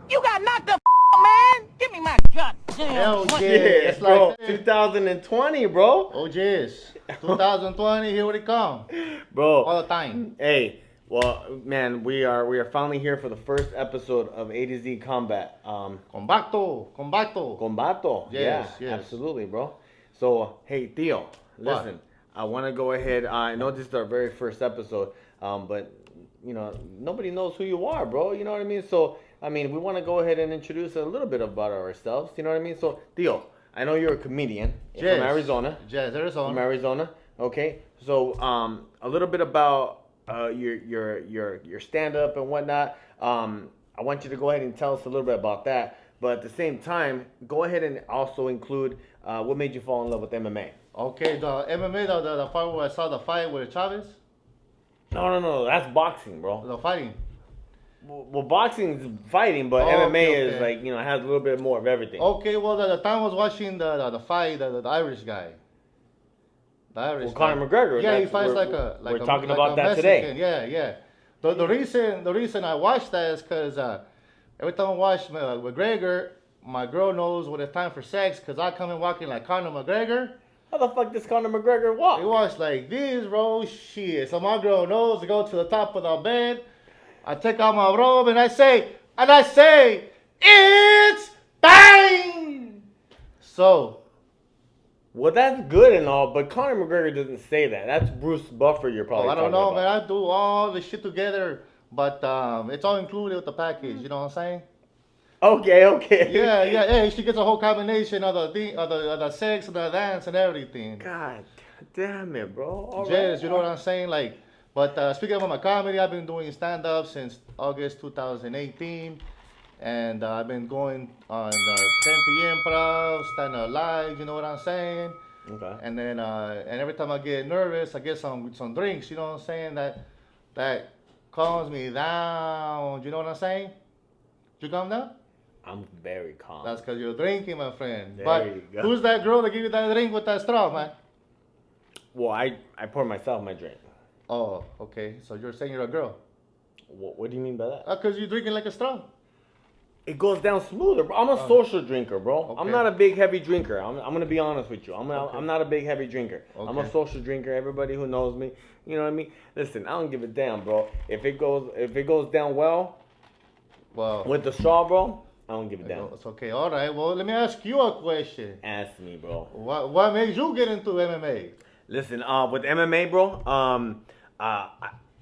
You got knocked the man. Give me my goddamn. Hell yeah. Yeah, It's bro. like 2020, bro. oh yes. 2020, here we come. Bro. All the time. Hey, well, man, we are finally here for the first episode of A to Z Combat. Combato. Combato. Yes, Yeah, yes. absolutely, bro. So, hey, Theo, listen. What? I want to go ahead. I know this is our very first episode, but you know nobody knows who you are, bro. You know what I mean? So, I mean, we want to go ahead and introduce a little bit about ourselves. You know what I mean? So, Theo, I know you're a comedian from Arizona. Yes, Arizona. From Arizona. Okay. So, a little bit about your stand up and whatnot. I want you to go ahead and tell us a little bit about that. But at the same time, go ahead and also include what made you fall in love with MMA. Okay, the MMA, the part where I saw the fight with Chavez, No. That's boxing, bro. the fighting. Well, boxing is fighting, but Oh, MMA okay, is okay. like, you know, has a little bit more of everything. Okay, well, the time I was watching the fight, the Irish guy. The Irish Well, Conor guy. McGregor. Yeah, he that's- fights we're- like we're a talking like about a that Mexican. today. Yeah. The reason I watched that is because every time I watch McGregor, my girl knows when it's time for sex because I come in walking like Conor McGregor. How the fuck does Conor McGregor walk? He walks like this, bro. Shit. So my girl knows to go to the top of the bed. I take out my robe and I say, it's time. So, Well, that's good and all, but Conor McGregor doesn't say that. That's Bruce Buffer you're probably I don't talking know, man. about. I do all the shit together, but it's all included with the package. You know what I'm saying? Okay. Yeah. Hey, she gets a whole combination of the thing, of the sex, and the dance, and everything. God damn it, bro. All Yes, right. you know what I'm saying? Like, but speaking about my comedy, I've been doing stand-up since August 2018, and I've been going on the 10 p.m. improv, stand-up live. You know what I'm saying? Okay. And then and every time I get nervous, I get some drinks. You know what I'm saying? That calms me down. You know what I'm saying? You calm down? I'm very calm. That's because you're drinking, my friend. There But you go. who's that girl that give you that drink with that straw, man? Well, I pour myself my drink. Oh, okay. So you're saying you're a girl? What do you mean by that? Because you're drinking like a straw. It goes down smoother, bro. I'm a social drinker, bro. I'm Okay. not a big heavy drinker. I'm gonna be honest with you. I'm Okay. not a big heavy drinker. I'm a Okay. social drinker. Everybody who knows me, you know what I mean. Listen, I don't give a damn, bro. If it goes down well Well, with the straw, bro, I don't give a damn. it's okay. All right. Well, let me ask you a question. Ask me, bro. What made you get into MMA? Listen, with MMA, bro,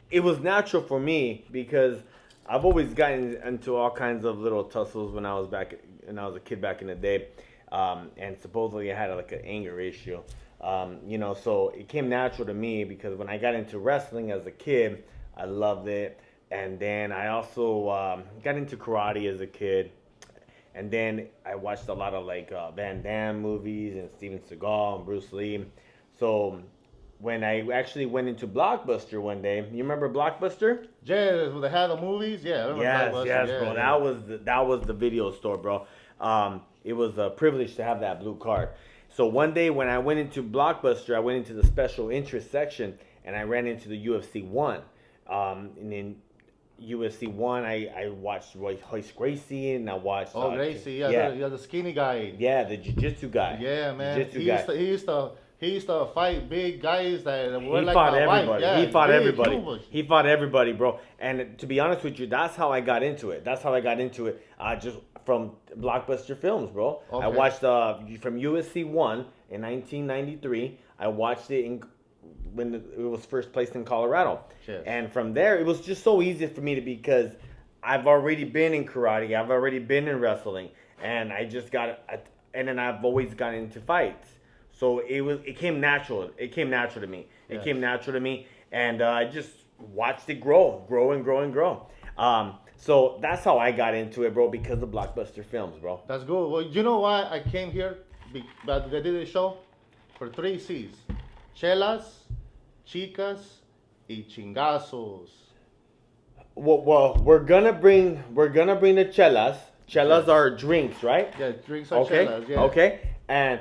it was natural for me because I've always gotten into all kinds of little tussles when I was a kid back in the day, and supposedly I had like an anger issue, you know. So it came natural to me because when I got into wrestling as a kid, I loved it, and then I also got into karate as a kid. And then I watched a lot of like Van Damme movies and Steven Seagal and Bruce Lee. So when I actually went into Blockbuster one day, you remember Blockbuster? Yeah, when they had the movies. Yeah, I remember Blockbuster. Yes, Yeah, bro. yeah. That was the video store, bro. It was a privilege to have that blue card. So one day when I went into Blockbuster, I went into the special interest section and I ran into the UFC 1. And in UFC 1, I watched Royce Gracie and I watched... Gracie, yeah, the skinny guy. Yeah, the jiu-jitsu guy. Yeah, man. Jiu-jitsu guy. He used to fight big guys that were He like fought a wife. everybody. Yeah, he fought big, everybody. huge. He fought everybody, bro. And to be honest with you, that's how I got into it. Just from Blockbuster films, bro. Okay. I watched from USC 1 in 1993. I watched it when it was first placed in Colorado. Yes. And from there, it was just so easy for me because I've already been in karate. I've already been in wrestling. And and then I've always gotten into fights. So it came natural. It came natural to me. Yes. It came natural to me, and I just watched it grow. So that's how I got into it, bro, because of Blockbuster films, bro. That's good. Well, you know why I came here? But they did a show for 3 C's: chelas, chicas, y chingazos. Well, we're gonna bring the chelas. Chelas are drinks, right? Yeah, drinks are Okay. chelas. Yeah. Okay. And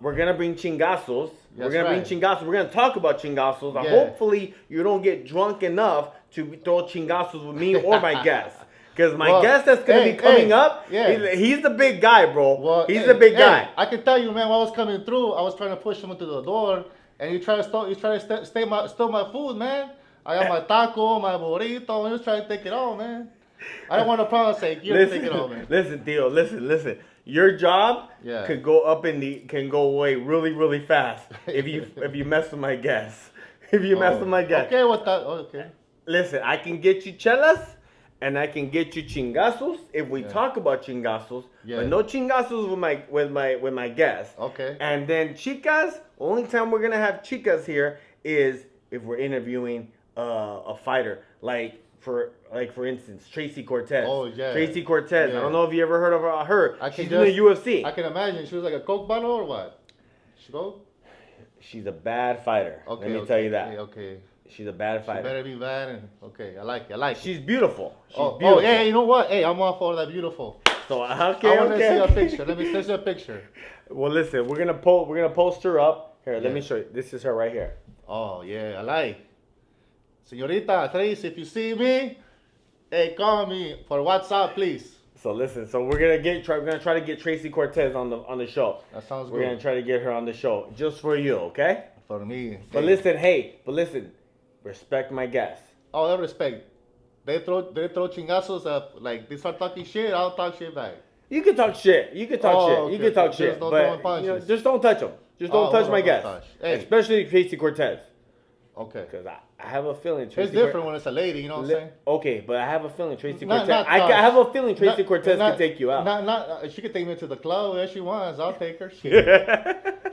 we're gonna bring chingazos. We're That's gonna right. bring chingazos. We're gonna talk about chingazos. Yeah. Hopefully, you don't get drunk enough to throw chingazos with me or my guests. Because my guest that's going to be coming up, he's the big guy, bro. Well, he's the big guy. I can tell you, man, while I was coming through, I was trying to push him into the door, and he tried to steal my food, man. I got my taco, my burrito, and he was trying to take it all, man. I don't want to promise sake. You take it all, man. Listen, Theo, listen. Your job can go away really, really fast if you mess with my guests. If you mess with my guests. Okay, what that? Okay. Listen, I can get you chelas and I can get you chingazos if we talk about chingazos. Yeah. But no chingazos with my guests. Okay. And then chicas, only time we're gonna have chicas here is if we're interviewing a fighter, for instance, Tracy Cortez. Oh yeah. Tracy Cortez. Yeah. I don't know if you ever heard of her. She's in the UFC. I can imagine. She was like a Coke bottle or what? She go? She's a bad fighter. Okay. Let me tell you that. Okay. She's a bad fighter. She better be bad. Okay, I like it. She's beautiful. Beautiful. Oh, yeah, you know what? Hey, I'm all for that beautiful. So I want to see a picture. Let me see a picture. Well, listen, we're gonna post her up here. Let me show you. This is her right here. Oh yeah, I like. Señorita Tracy, if you see me, hey, call me for WhatsApp, please. So listen, we're gonna try to get Tracy Cortez on the show. That sounds good. We're gonna try to get her on the show just for you, okay? For me. But listen, respect my guests. Oh, I respect. They throw chingazos up, like they start talking shit. I'll talk shit back. You can talk shit. You can talk shit. Okay. You can talk shit. But just don't touch them. Just don't touch my guests. Hey. Especially Tracy Cortez. Okay. Because I have a feeling Tracy. It's different when it's a lady, you know what I'm saying? Okay, but I have a feeling Tracy Cortez. I have a feeling Tracy Cortez can take you out. She could take me to the club if she wants. I'll take her.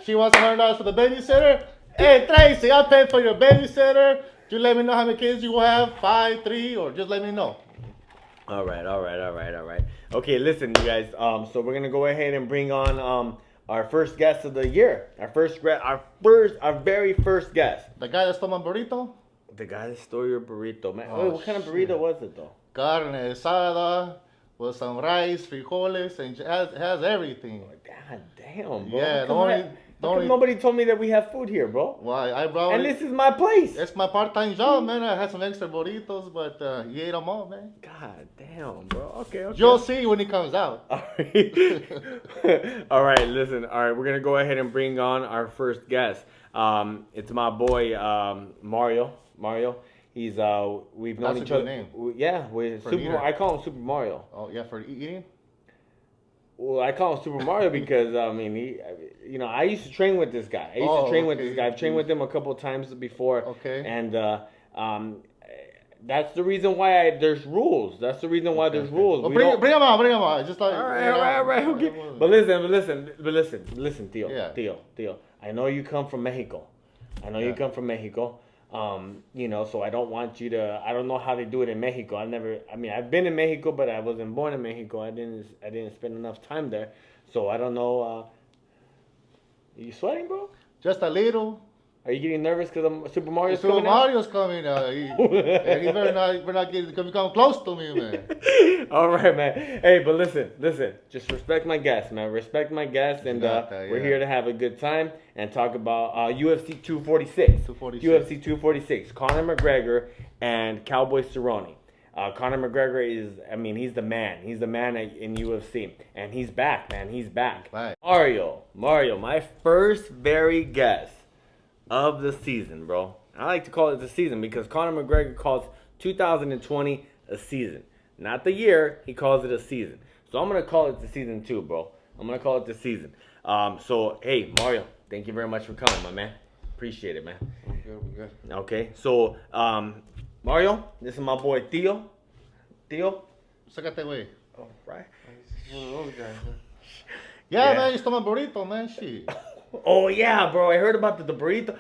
She wants $100 for the babysitter. Hey Tracy, I'll pay for your babysitter. You let me know how many kids you have, 5, 3, or just let me know. All right. Okay, listen, you guys. So we're gonna go ahead and bring on our first guest of the year. Our very first guest. The guy that stole my burrito? The guy that stole your burrito, man. Wait, what kind of burrito was it though? Carne asada with some rice, frijoles, and it has everything. God damn, bro. Yeah, nobody told me that we have food here, bro. Why? I brought and this is my place. It's my part-time job, man. I had some extra burritos, but he ate them all, man. God damn, bro. Okay. You'll see when he comes out. All right. All right, listen. All right, we're going to go ahead and bring on our first guest. It's my boy, Mario. He's, we've known each other. Name. Yeah, I call him Super Mario. Oh, yeah, for eating? Well, I call him Super Mario because I used to train with this guy. I've trained with him a couple of times before. Okay. And that's the reason why there's rules. That's the reason why there's rules. Well, bring him out. Just like all right. Okay. But listen, Theo. Yeah. Theo. I know you come from Mexico. So I don't want you to. I don't know how they do it in Mexico. I've been in Mexico, but I wasn't born in Mexico. I didn't spend enough time there, so I don't know. Are you sweating, bro? Just a little. Are you getting nervous because Super Mario's coming? Super Mario's coming. He better not come close to me, man. All right, man. Hey, but listen. Just respect my guests, man. Respect my guests, and we're here to have a good time and talk about UFC 246. UFC 246. Conor McGregor and Cowboy Cerrone. Conor McGregor he's the man. He's the man in UFC, and he's back, man. He's back. Right. Mario, my first very guest of the season, bro. I like to call it the season because Conor McGregor calls 2020 a season. Not the year, he calls it a season. So I'm going to call it the season too, bro. I'm going to call it the season. So, hey, Mario, thank you very much for coming, my man. Appreciate it, man. We're good. Okay, so, Mario, this is my boy Theo. Sácate, güey. All right. One of those guys, man. Yeah, man, you stole my burrito, man. Shit. Oh yeah, bro! I heard about the burrito.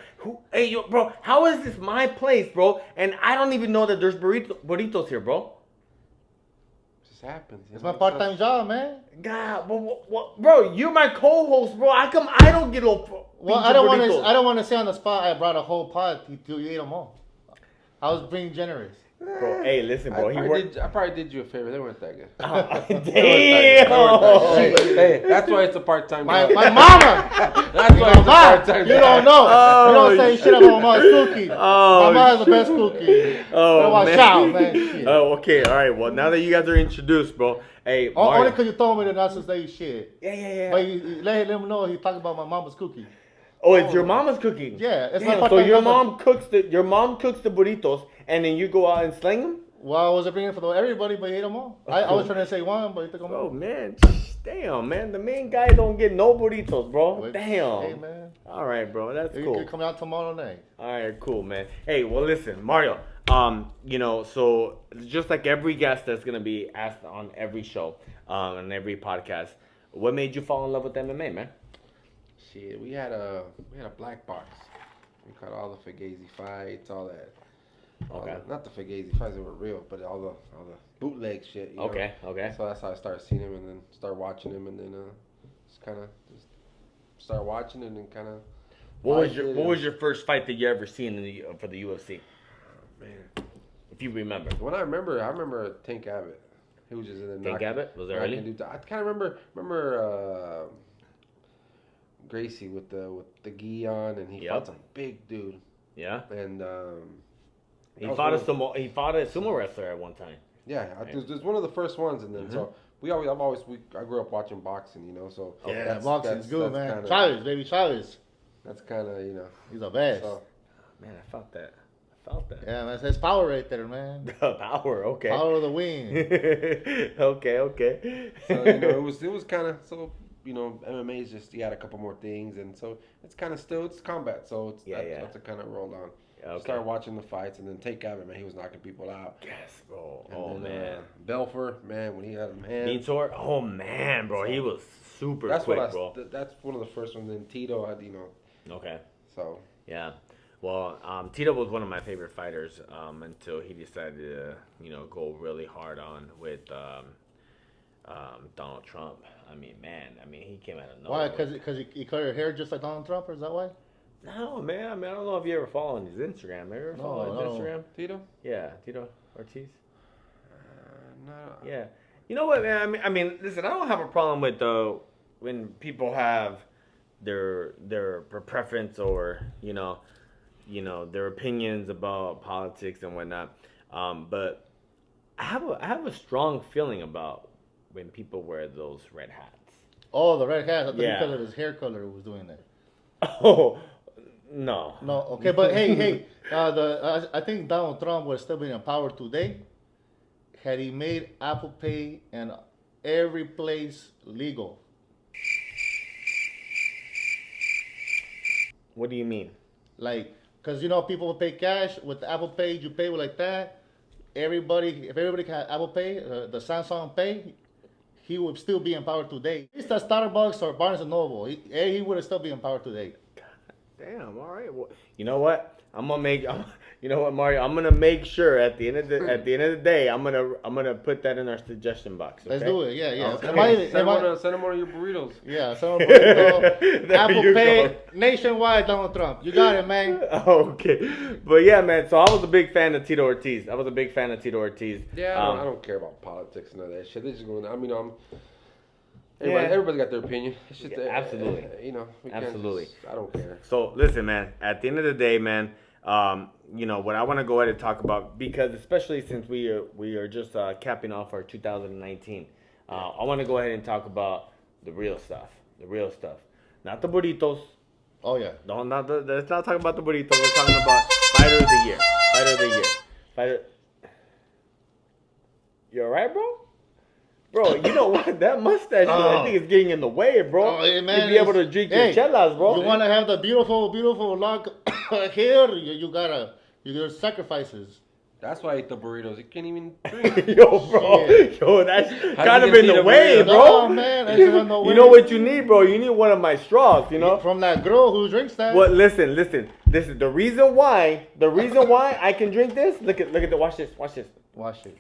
Bro, how is this my place, bro? And I don't even know that there's burritos here, bro. It just happens. It's my part-time job, man. God, bro, you're my co-host, bro. How come I don't get no? Well, I don't want to say on the spot. I brought a whole pot. You ate them all. I was being generous. Bro, hey, listen, bro. I probably did you a favor. They weren't that good. Damn. Hey, that's why it's a part-time My job. mama. That's why it's a part-time You job. don't know. You don't say shit. shit about my mom's cookie. Oh, My mom's the best cookie. Oh, Watch man. out, man. Shit. Oh, okay. All right. Well, now that you guys are introduced, bro. Hey, Only Mario. because you told me to not to say shit. Yeah. But you let him know he talking about my mama's cookie. Oh, it's your mama's cooking. Yeah, it's Damn, my so part-time your job. mom cooks the burritos, and then you go out and sling them. Well, I was bringing it for everybody, but he ate them all. I was trying to say one, but he took them all. Oh man, damn man, the main guy don't get no burritos, bro. Damn. Hey man, All right, bro, that's you cool. could come out tomorrow night. All right, cool, man. Hey, well, listen, Mario. You know, so just like every guest that's gonna be asked on every show, on every podcast, what made you fall in love with MMA, man? Shit, we had a black box. We caught all the Fugazi fights, all that. Okay. Not the Fugazi fights that were real, but all the bootleg shit. You know? Okay. So that's how I started seeing him, and then started watching him, and then just kind of start watching, and then kind of. What was your first fight that you ever seen for the UFC? Man, If you remember. when I remember Tank Abbott. He was just in the Tank Abbott? Was it early? I kind of remember Gracie with the gi on, and he fought some big dude. Yeah. And He fought a sumo wrestler at one time. yeah, it was one of the first ones, and then so I grew up watching boxing, you know. So Yeah, boxing's good, man. Kinda, Chavez, baby, Chavez. That's kind of He's the best. So, Man, I felt that. Yeah, man, that's power right there, man. Power, okay. Power of the wing. okay. so it was kind of so. MMA is just you add a couple more things, and so it's kind of it's combat, so that's a kind of roll on. Okay. Started watching the fights, and then Tank Abbott, man, he was knocking people out. Yes, bro. And then, man. Belfer, man, when he had him hands. Nitor, oh man, bro, he was super quick, bro. That's one of the first ones. Then Tito, Okay. So. Yeah. Well, Tito was one of my favorite fighters until he decided to, go really hard on with Donald Trump. I mean, he came out of nowhere. Why? Because he cut her hair just like Donald Trump, or is that why? No, man. I mean, I don't know if you ever follow his Instagram. Have you ever follow his Instagram? Tito? Yeah, Tito Ortiz. No. Yeah. You know what, man? I mean, listen. I don't have a problem with when people have their preference or their opinions about politics and whatnot. But I have a strong feeling about when people wear those red hats. Oh, the red hat. I thought Yeah. because of his hair color was doing that. Oh, no. No, okay, but hey, I think Donald Trump would still be in power today had he made Apple Pay in every place legal. What do you mean? Like, because people will pay cash with the Apple Pay. You pay with like that. If everybody can have Apple Pay, the Samsung Pay, he would still be in power today. It's the Starbucks or Barnes and Noble. He would still be in power today. Damn. All right. Well, you know what? You know what, Mario? I'm gonna make sure at the end of the day, I'm gonna put that in our suggestion box. Okay? Let's do it. Yeah. Okay. Send them one of your burritos. Yeah, send them burrito. There Apple you Pay go. nationwide. Donald Trump. You got it, man. Okay. But yeah, man. So I was a big fan of Tito Ortiz. Yeah, I don't care about politics and all that shit. They just going. Yeah. Everybody got their opinion. It's just Absolutely. Absolutely. I don't care. So listen, man. At the end of the day, man. What I want to go ahead and talk about, because especially since we are just capping off our 2019, I want to go ahead and talk about the real stuff, not the burritos. Oh yeah. No, let's not talk about the burritos. We're talking about fighter of the year. You all right, bro? Bro, you know what? That mustache, I think, is getting in the way, bro. Oh, hey, man, you be able to drink your chelas, bro. You want to have the beautiful lock hair? You gotta sacrifices. That's why I ate the burritos. You can't even drink. Yo, bro. Shit. Yo, that's How kind you of gonna in see the the way, burrito? bro. Oh, man, that's in the way. You know what you need, bro? You need one of my straws, From that girl who drinks that. Well, listen. This is the reason why I can drink this. Look at watch this. Wash it.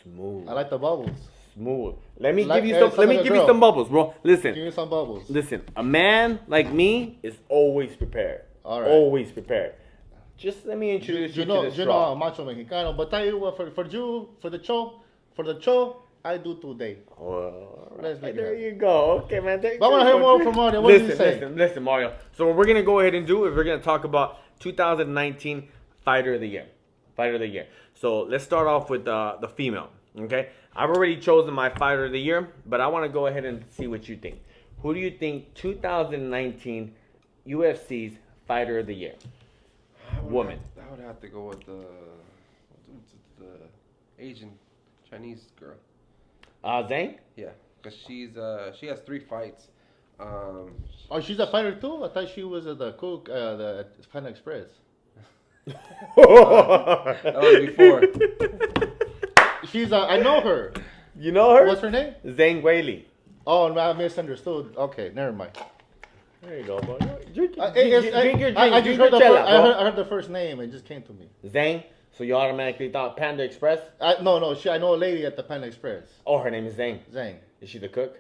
Smooth. I like the bubbles. Smooth. Let me Like give you every some. Let me other give you girl. some bubbles, bro. Give me some bubbles. Listen. A man like me is always prepared. All right. Always prepared. just let me introduce you to the You straw. know, macho mexicano. But tell you what, for the show, I do today. Well, Let's make it there happen. you go. Okay, man. But I want to hear more from Mario. What did you say? Listen, Mario. So what we're gonna go ahead and do is we're gonna talk about 2019 Fighter of the Year. Fighter of the Year. So let's start off with the female. Okay, I've already chosen my Fighter of the Year, but I want to go ahead and see what you think. Who do you think 2019 UFC's Fighter of the Year? Woman. I would have to go with the Asian Chinese girl. Zhang? Yeah, because she has 3 fights. Oh, she's a fighter too? I thought she was at the cook, the Panda Express. That was before. I know her. You know her? What's her name? Zhang Weili. Oh, I misunderstood. Okay, never mind. There you go, bro. Drink your drink. I just heard I heard the first name. It just came to me. Zhang. So you automatically thought Panda Express? No. I know a lady at the Panda Express. Oh, her name is Zhang. Zhang. Is she the cook?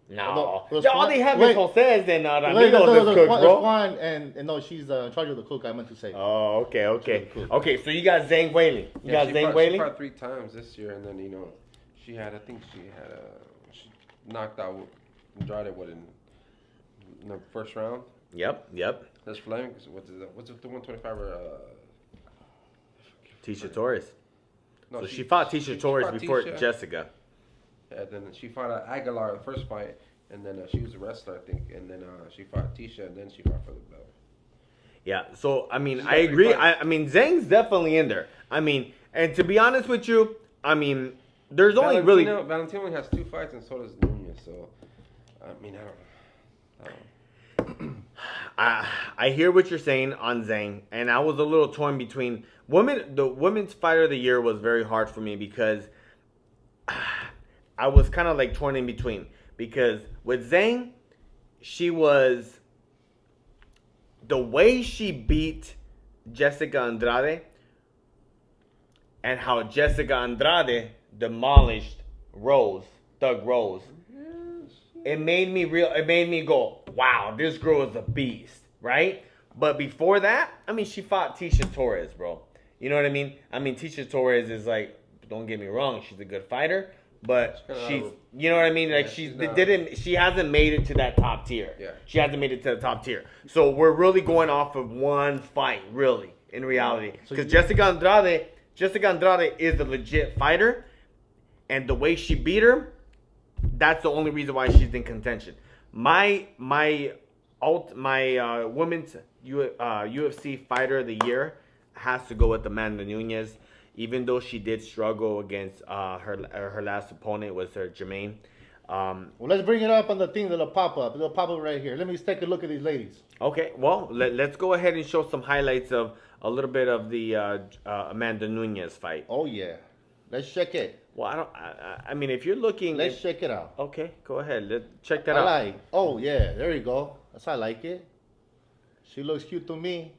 No. All they have is Jose's and Ramiro the cook, bro. Juan and no, she's in charge of the cook. I meant to say. Oh, okay. Okay, so you got Zhang Weili. You got Zhang She Weili? fought 3 times this year, and then she knocked out Andrade in the first round. Yep. That's Fleming. What's the 125er? Tisha Torres. No, So she fought Tisha Torres before Tisha. Jessica. And then she fought Aguilar the first fight, and then she was a wrestler, I think. And then she fought Tisha, and then she fought for the belt. Yeah, so, I mean, She's I got 3 agree. fights. I mean, Zhang's definitely in there. I mean, and to be honest with you, I mean, there's only really... Valentino only has 2 fights, and so does Nunez. So, I mean, I don't. I hear what you're saying on Zhang, and I was a little torn between the women's Fighter of the Year was very hard for me because I was kind of like torn in between because with Zhang, she was the way she beat Jessica Andrade and how Jessica Andrade demolished Doug Rose. It made me go, wow, this girl is a beast, right? But before that, I mean, she fought Tisha Torres, bro. You know what I mean? I mean, Tisha Torres is like, don't get me wrong, she's a good fighter, but you know what I mean? Like, she hasn't made it to that top tier. Yeah. She hasn't made it to the top tier. So we're really going off of one fight, really, in reality. Because Jessica Andrade is a legit fighter, and the way she beat her, that's the only reason why she's in contention. My women's UFC Fighter of the Year has to go with Amanda Nunes, even though she did struggle against her last opponent was her Jermaine. Well, let's bring it up on the thing that'll pop up. It'll pop up right here. Let me take a look at these ladies. Okay, well, let's go ahead and show some highlights of a little bit of the Amanda Nunes fight. Oh yeah, let's check it. Well, I mean, if you're looking, let's check it out. Okay, go ahead. Let's check that out. Oh yeah, there you go. I like it. She looks cute to me.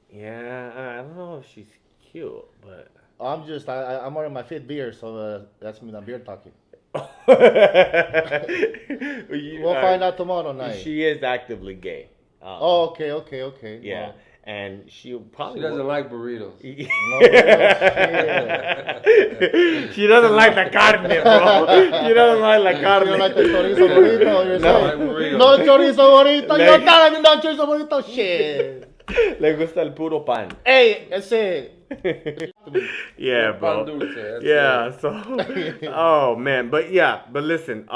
Yeah, I don't know if she's cute, but I'm on my 5th beer, so that's me. I'm beer talking. We'll find out tomorrow night. She is actively gay. Okay. Yeah. Wow. And she probably doesn't like burritos. She doesn't like the carne, bro. She doesn't like la carne. You don't like the chorizo burrito? No, no chorizo burrito. Yo también no chorizo burrito. Shit. Le gusta el puro pan. Hey, ese. Yeah, bro. Pan dulce, yeah. So, oh man, but listen.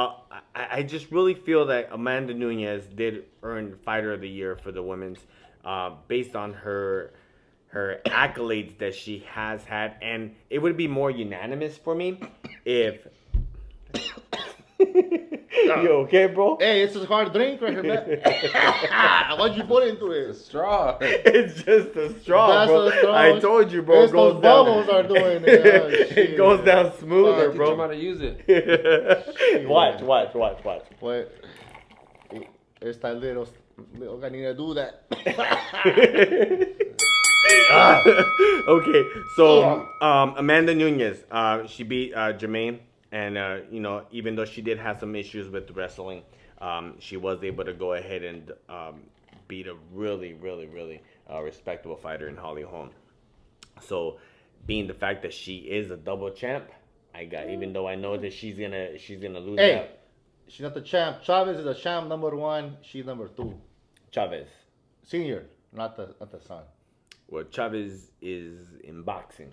I just really feel that Amanda Nunes did earn Fighter of the Year for the women's. Based on her accolades that she has had, and it would be more unanimous for me if. You okay, bro? Hey, it's a hard drink right here, man. What'd you put into it? A straw. It's just a straw, That's bro. a straw. I told you, bro. Those bubbles are doing it. Oh, it goes down smoother, Teach bro. them how to use it. Watch. What? Esta little canina do that. Okay, so Amanda Nunes, she beat Jermaine, and even though she did have some issues with wrestling, she was able to go ahead and beat a really a respectable fighter in Holly Holm. So, being the fact that she is a double champ, even though I know that she's gonna lose that. She's not the champ. Chavez is the champ #1. She's #2. Chavez. Senior, not the son. Well, Chavez is in boxing.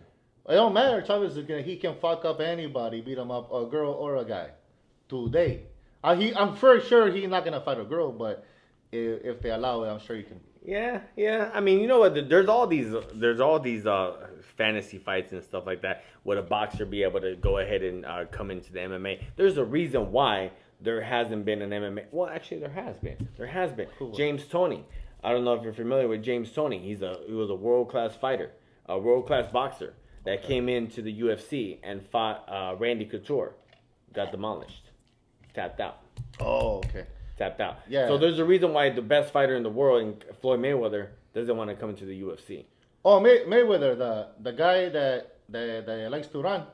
It don't matter. Chavez he can fuck up anybody, beat him up, a girl or a guy. Today, I'm for sure he's not gonna fight a girl, but if they allow it, I'm sure he can. Yeah. I mean, you know what? There's all these fantasy fights and stuff like that. Would a boxer be able to go ahead and come into the MMA? There's a reason why there hasn't been an MMA. Well, actually, there has been. Cool. James Toney. I don't know if you're familiar with James Toney. He was a world-class fighter, a world-class boxer that came into the UFC and fought Randy Couture. Got demolished. Tapped out. Oh, okay. Tapped out. Yeah. So there's a reason why the best fighter in the world, Floyd Mayweather, doesn't want to come into the UFC. Oh, Mayweather, the guy that likes to run.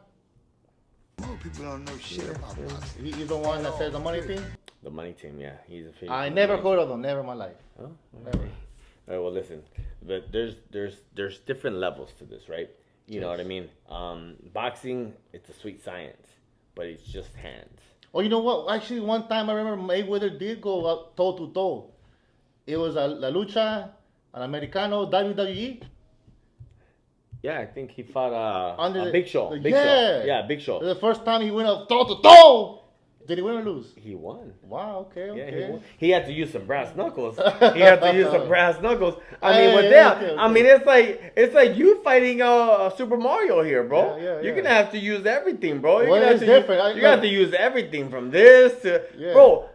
More people don't know shit about boxing. He's the one that says the money team. The money team, yeah. He's a favorite. I never heard of him. Never in my life. Oh, Never. all right, well, listen. But there's different levels to this, right? You know what I mean? Boxing, it's a sweet science, but it's just hands. Oh, you know what? Actually, one time I remember Mayweather did go up toe to toe. It was a La Lucha, an Americano, WWE. Yeah, I think he fought Under Big Show. Big yeah. Show. Yeah, Big Show. The first time he went up toe to toe. Did he win or lose? He won. Wow. Okay. Yeah, Okay. he had to use some brass knuckles. I mean, with Hey, that, okay. I mean, it's like you fighting Super Mario here, bro. Yeah. You're gonna have to use everything, bro. Well, it's different. You have to use everything from this to, bro.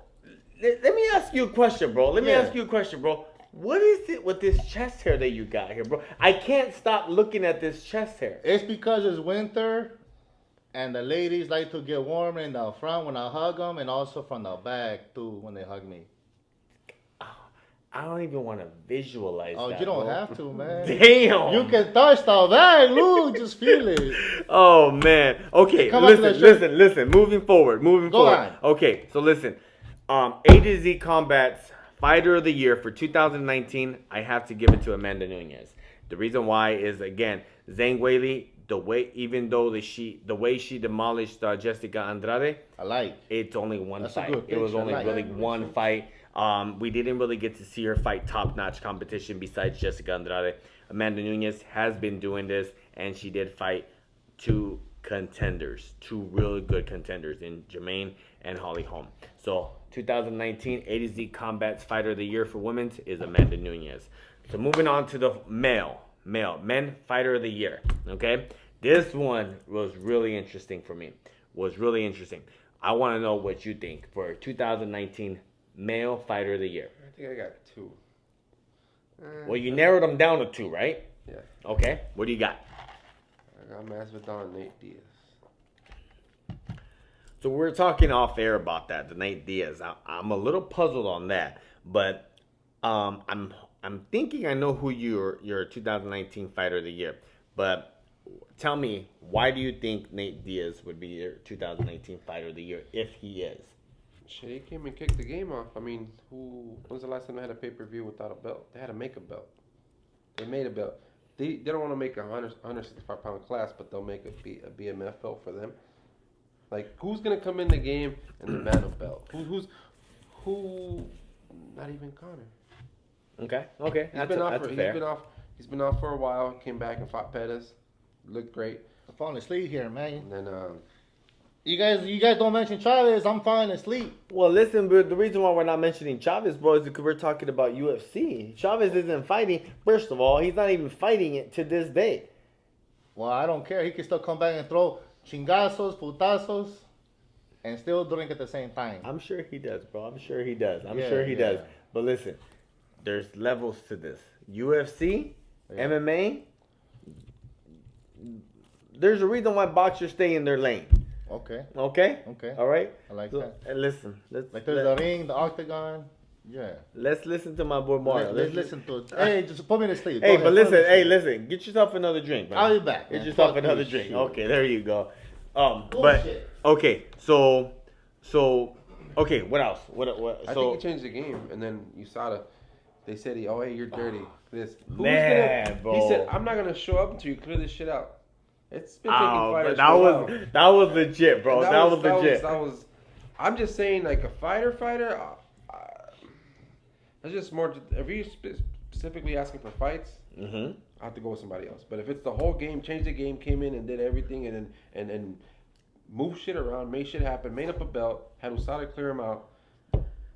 Let me ask you a question, bro. What is it with this chest hair that you got here, bro? I can't stop looking at this chest hair. It's because it's winter, and the ladies like to get warm in the front when I hug them, and also from the back too when they hug me. I don't even want to visualize Oh, that, you don't bro. have to, man. Damn. You can touch the back, Lou. Just feel it. Oh man. Okay. Come on to the Listen. Moving forward. Go on. Okay. So listen. A to Z Combat's Fighter of the Year for 2019. I have to give it to Amanda Nunes. The reason why is again Zhang Weili. The way she demolished Jessica Andrade. I like. It's only one That's a fight. good It was picture. only I like really it. one fight. We didn't really get to see her fight top-notch competition besides Jessica Andrade. Amanda Nunes has been doing this, and she did fight two really good contenders in Jermaine and Holly Holm. So 2019 A to Z Combat's Fighter of the Year for women's is Amanda Nunes. So moving on to the men Fighter of the Year. Okay, this one was really interesting for me. I want to know what you think for 2019 Male Fighter of the Year. I think I got two. Well, you narrowed them down to two, right? Yeah. Okay. What do you got? I got Masvidal and Nate Diaz. So we're talking off air about that, the Nate Diaz. I'm a little puzzled on that, but I'm thinking I know who your 2019 Fighter of the Year. But tell me, why do you think Nate Diaz would be your 2019 Fighter of the Year if he is? Shit, he came and kicked the game off. I mean, when's the last time they had a pay-per-view without a belt? They had to make a belt. They made a belt. They don't want to make a 165-pound class, but they'll make a BMF belt for them. Like, who's gonna come in the game and demand a belt? Who? Not even Connor. Okay. He's been off for a while. Came back and fought Pettis. Looked great. I'm falling asleep here, man. And then You guys don't mention Chavez. I'm falling asleep. Well, listen, but the reason why we're not mentioning Chavez, bro, is because we're talking about UFC. Chavez isn't fighting. First of all, he's not even fighting it to this day. Well, I don't care. He can still come back and throw chingazos, putazos, and still drink at the same time. I'm sure he does, bro. I'm sure he does. Yeah. But listen, there's levels to this. UFC, MMA, there's a reason why boxers stay in their lane. Okay. Okay? All right? I like So, that. and listen. Like there's the ring, the octagon. Yeah. Let's listen to my boy Mario. Let's listen to it. Hey, just put me to sleep. Hey, Go but ahead, put me to sleep. listen. Get yourself another drink, man. I'll be back. Get man. yourself Fuck another this drink. shit. Okay, there you go. But Bullshit. okay, so okay, what else? What? I So think he changed the game. And then USADA, they said, "Oh, hey, you're dirty." this. Man, bro. He said, I'm not gonna show up until you clear this shit out. It's been taking Oh, fighters but for a while. that was legit, bro. And That was legit. I'm just saying, like a fighter. It's just more. If you specifically asking for fights, Mm-hmm. I have to go with somebody else. But if it's the whole game, changed the game, came in and did everything, and moved shit around, made shit happen, made up a belt, had Usada clear him out.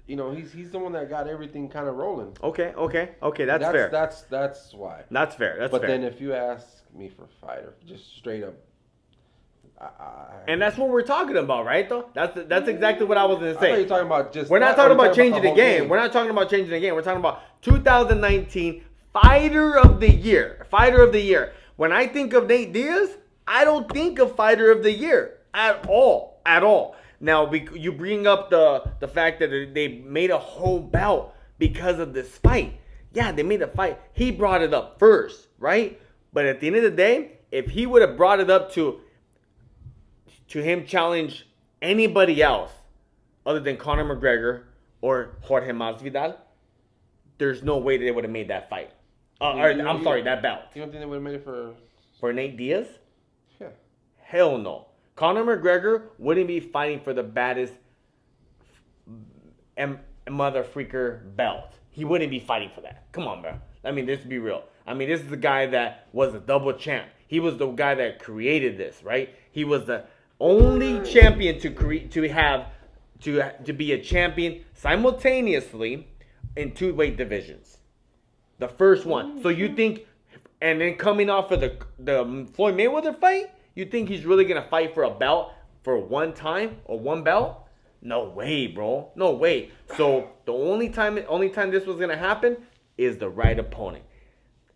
You know, he's the one that got everything kind of rolling. Okay. That's fair. That's why. That's fair. That's but fair. then if you ask me for fighter, just straight up. And that's what we're talking about, right? Though that's exactly what I was gonna I thought say. you're talking about just. We're not that, talking or you're about changing the whole game. We're not talking about changing the game. We're talking about 2019 Fighter of the Year. Fighter of the Year. When I think of Nate Diaz, I don't think of Fighter of the Year at all. At all. Now, you bring up the fact that they made a whole bout because of this fight. Yeah, they made a fight. He brought it up first, right? But at the end of the day, if he would have brought it up to him challenge anybody else other than Conor McGregor or Jorge Masvidal, there's no way they would have made that fight. That bout. You don't think they would have made it For Nate Diaz? Yeah. Hell no. Conor McGregor wouldn't be fighting for the baddest mother freaker belt. He wouldn't be fighting for that. Come on, bro. I mean, let's be real. I mean, this is the guy that was a double champ. He was the guy that created this, right? He was the only champion to be a champion simultaneously in two weight divisions. The first one. So you think, and then coming off of the Floyd Mayweather fight, you think he's really gonna fight for a belt for one time or one belt? No way, bro. No way. So the only time this was gonna happen is the right opponent.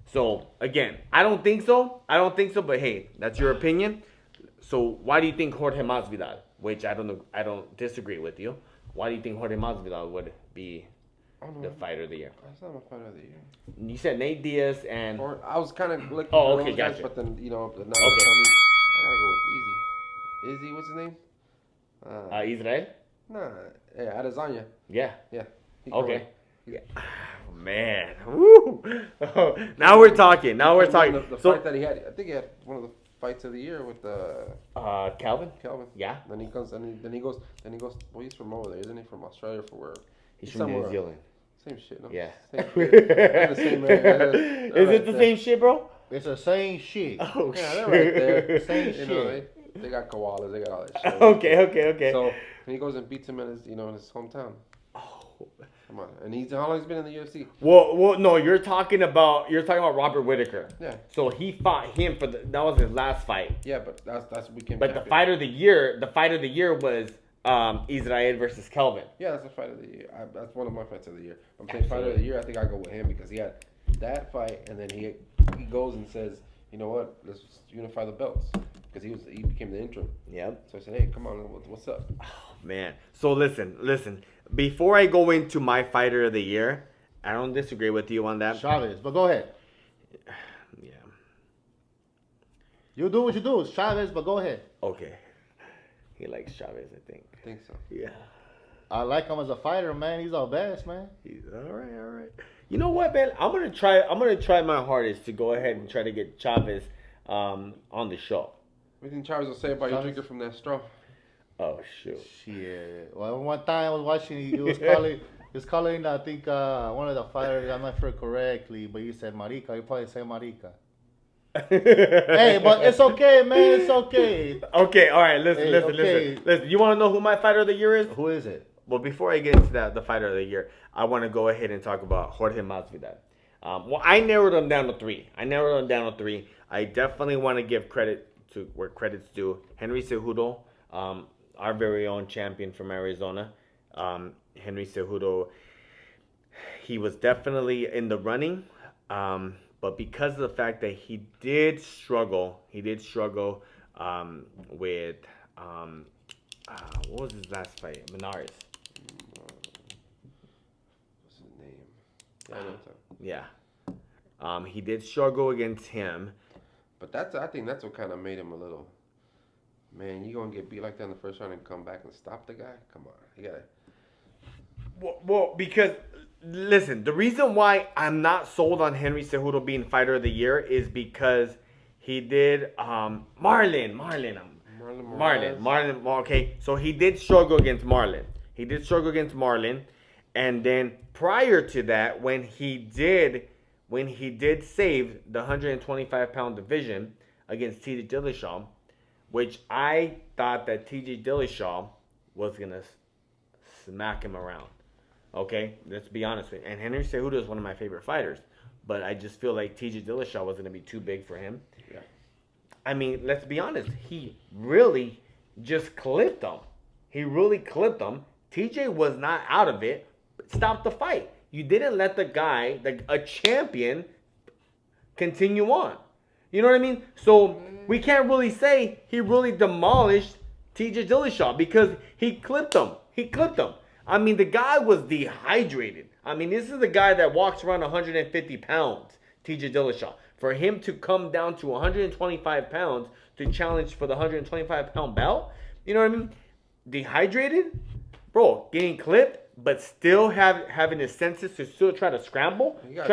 So again, I don't think so. But hey, that's your opinion. So why do you think Jorge Masvidal, which I don't disagree with you. Why do you think Jorge Masvidal would be the fighter of the year? That's not my fighter of the year. You said Nate Diaz and. Or I was kind of looking Oh, for okay, those guys, gotcha. but then the now Okay. I gotta go with Izzy. Izzy, what's his name? Israel? Nah, yeah, Adesanya. Yeah. Yeah. Okay. Yeah. Man. Woo. Now we're talking. The The fight that he had, I think he had one of the fights of the year with Calvin? Calvin. Yeah. Then he goes. Well, he's from over there, isn't he? From Australia, for where? He's from New Zealand. Same shit, no? Yeah. Same shit. They're the same area. Is it the same shit, bro? It's the same shit. Oh, Yeah, shit. they're right there. Same You know, shit. they got koalas, they got all that shit. Okay. So and he goes and beats him in his hometown. Oh. Come on, and how long he's been in the UFC? Well, no, you're talking about Robert Whittaker. Yeah. So he fought him that was his last fight. Yeah, but that's weekend. But the fight of the year was Israel versus Kelvin. Yeah, that's the fight of the year. That's one of my fights of the year. I'm saying fight of the year. I think I go with him because he had that fight, and then he goes and says, you know what? Let's unify the belts because he became the interim. Yep. So I said, hey, come on, what's up? Oh, man. So listen. Before I go into my fighter of the year, I don't disagree with you on that. Chavez, but go ahead. Yeah. You do what you do. It's Chavez, but go ahead. Okay. He likes Chavez, I think. I think so. Yeah. I like him as a fighter, man. He's our best, man. He's all right. You know what, man? I'm gonna try my hardest to go ahead and try to get Chavez on the show. What do you think Chavez will say about you drinking from that straw? Oh shoot. Shit. Well, one time I was watching, he was calling, I think, one of the fighters, I'm not sure correctly, but he said Marica. He probably said Marica. Hey, but it's okay, man. It's okay. Okay, all right. Listen. Okay. Listen. You want to know who my fighter of the year is? Who is it? Well, before I get into the fighter of the year, I want to go ahead and talk about Jorge Masvidal. Well, I narrowed them down to three. I definitely want to give credit to where credit's due. Henry Cejudo, our very own champion from Arizona. Henry Cejudo, he was definitely in the running, but because of the fact that he did struggle with what was his last fight? Benares. What's his name? Yeah, I know what Yeah. He did struggle against him. But I think that's what kind of made him a little. Man, you gonna get beat like that in the first round and come back and stop the guy? Come on, you gotta. Well, because Listen, the reason why I'm not sold on Henry Cejudo being fighter of the year is because he did Marlon. Okay, so he did struggle against Marlon. And then prior to that, when he did save the 125-pound division against T.J. Dillashaw, which I thought that T.J. Dillashaw was gonna smack him around. Okay, let's be honest with you. And Henry Cejudo is one of my favorite fighters, but I just feel like T.J. Dillashaw was gonna be too big for him. Yeah. I mean, let's be honest. He really just clipped him. TJ was not out of it. Stop the fight. You didn't let the guy, a champion, continue on. You know what I mean? So we can't really say he really demolished TJ Dillashaw because he clipped him. I mean, the guy was dehydrated. I mean, this is a guy that walks around 150 pounds, TJ Dillashaw. For him to come down to 125 pounds to challenge for the 125-pound belt, you know what I mean? Dehydrated, bro, getting clipped, but still having his senses to still try to scramble. He got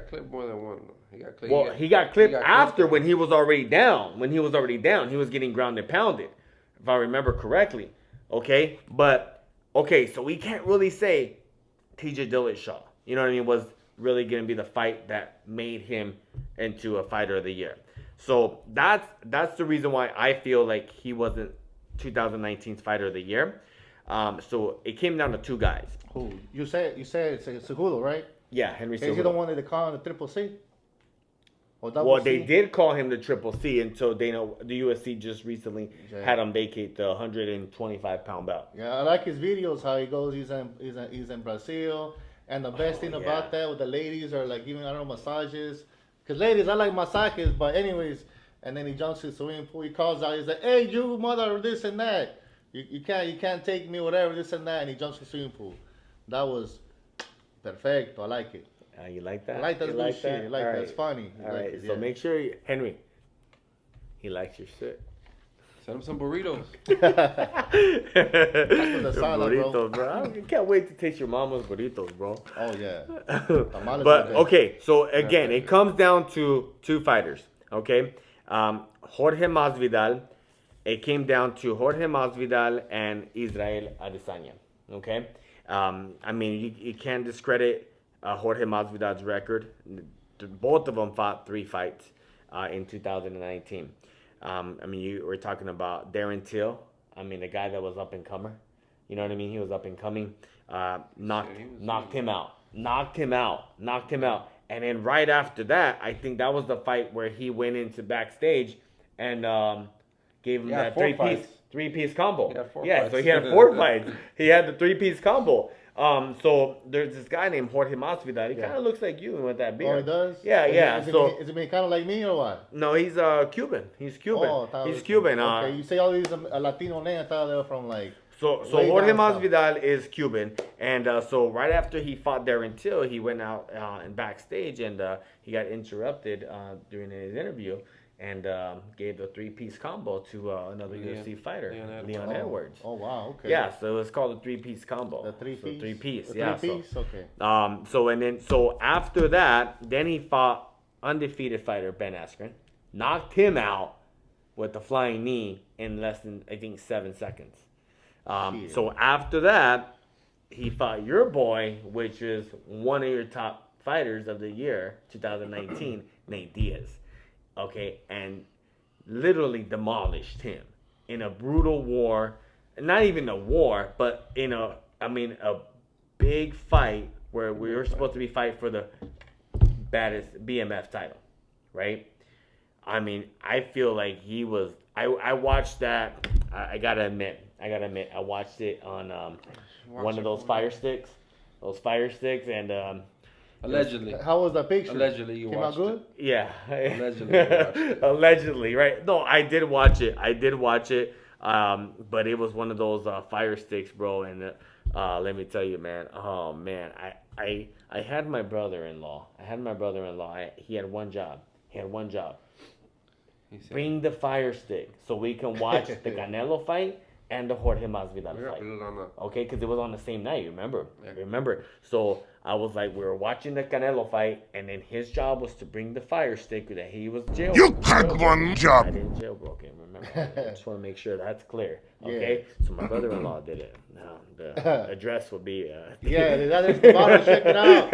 clipped more than one. He got clipped after when he was already down. He was getting grounded and pounded, if I remember correctly. Okay, so we can't really say TJ Dillashaw, you know what I mean, was really going to be the fight that made him into a fighter of the year. So that's the reason why I feel like he wasn't 2019's fighter of the year. So it came down to two guys. Who? You said it's Cejudo, right? Yeah, Henry Is he the Cejudo. one that they call him the Triple C? Or double Well, C? they did call him the Triple C until the UFC just recently had him vacate the 125-pound belt. Yeah, I like his videos. How he goes, he's in Brazil, and the best thing about that with the ladies are like giving massages. Cause ladies, I like massages, but anyways, and then he jumps to the swimming pool. He calls out, he's like, "Hey, you mother, this and that. You can't take me, whatever, this and that." And he jumps to the swimming pool. That was perfect. I like it. You like that? I like that you good like shit. that? I like All that. right. It's funny. All right. So make sure, Henry, he likes your shit. Send him some burritos. the salad, burritos, bro. I can't wait to taste your mama's burritos, bro. Oh yeah. But okay, so again, it comes down to two fighters. Okay, Jorge Masvidal. It came down to Jorge Masvidal and Israel Adesanya. Okay, I mean you can't discredit Jorge Masvidal's record. Both of them fought 3 fights in 2019. I mean, you were talking about Darren Till. I mean, the guy that was up and comer. You know what I mean? He was up and coming. Knocked him out. And then right after that, I think that was the fight where he went into backstage and gave him that three-piece combo. Yeah, so he had 4 fights. He had the 3-piece combo. So there's this guy named Jorge Masvidal. He kind of looks like you with that beard. Oh, he does? Yeah. Is it kind of like me or what? No, he's Cuban. He's Cuban. Oh, he's Cuban. Okay, you say all these Latino names. I thought they were from like. So Jorge Masvidal is Cuban, and so right after he fought Darren Till, he went out and backstage, and he got interrupted during his interview, and gave the 3-piece combo to another UFC fighter, Leon Edwards. Oh wow, okay. Yeah, so it's called the 3-piece combo. The 3-piece. 3-piece. The Yeah. 3-piece. Okay. So after that, then he fought undefeated fighter Ben Askren, knocked him out with the flying knee in less than, I think, 7 seconds. So after that, he fought your boy, which is one of your top fighters of the year, 2019, Nate Diaz. Okay, and literally demolished him in a brutal war. Not even a war, but in a big fight where we were supposed to be fighting for the baddest BMF title, right? I mean, I feel like he was. I watched that. I gotta admit, I watched it on one of those fire sticks, and allegedly. How was the picture? Allegedly, you Came out watched good? it. Yeah. Allegedly, you watched it. Allegedly, right? No, I did watch it. But it was one of those fire sticks, bro. And let me tell you, man. Oh man, I had my brother-in-law. He had one job. Bring the fire stick so we can watch the Canelo fight and the Jorge Masvidal Yeah, fight. it was on the. Okay, because it was on the same night, remember? Yeah. Remember? So I was like, we were watching the Canelo fight, and then his job was to bring the fire stick that he was jailbroken. You had one job. I didn't jailbroke him, remember? I just want to make sure that's clear. Okay? So my brother-in-law did it. Now, the address will be... Yeah, that is the bottom. Check it out.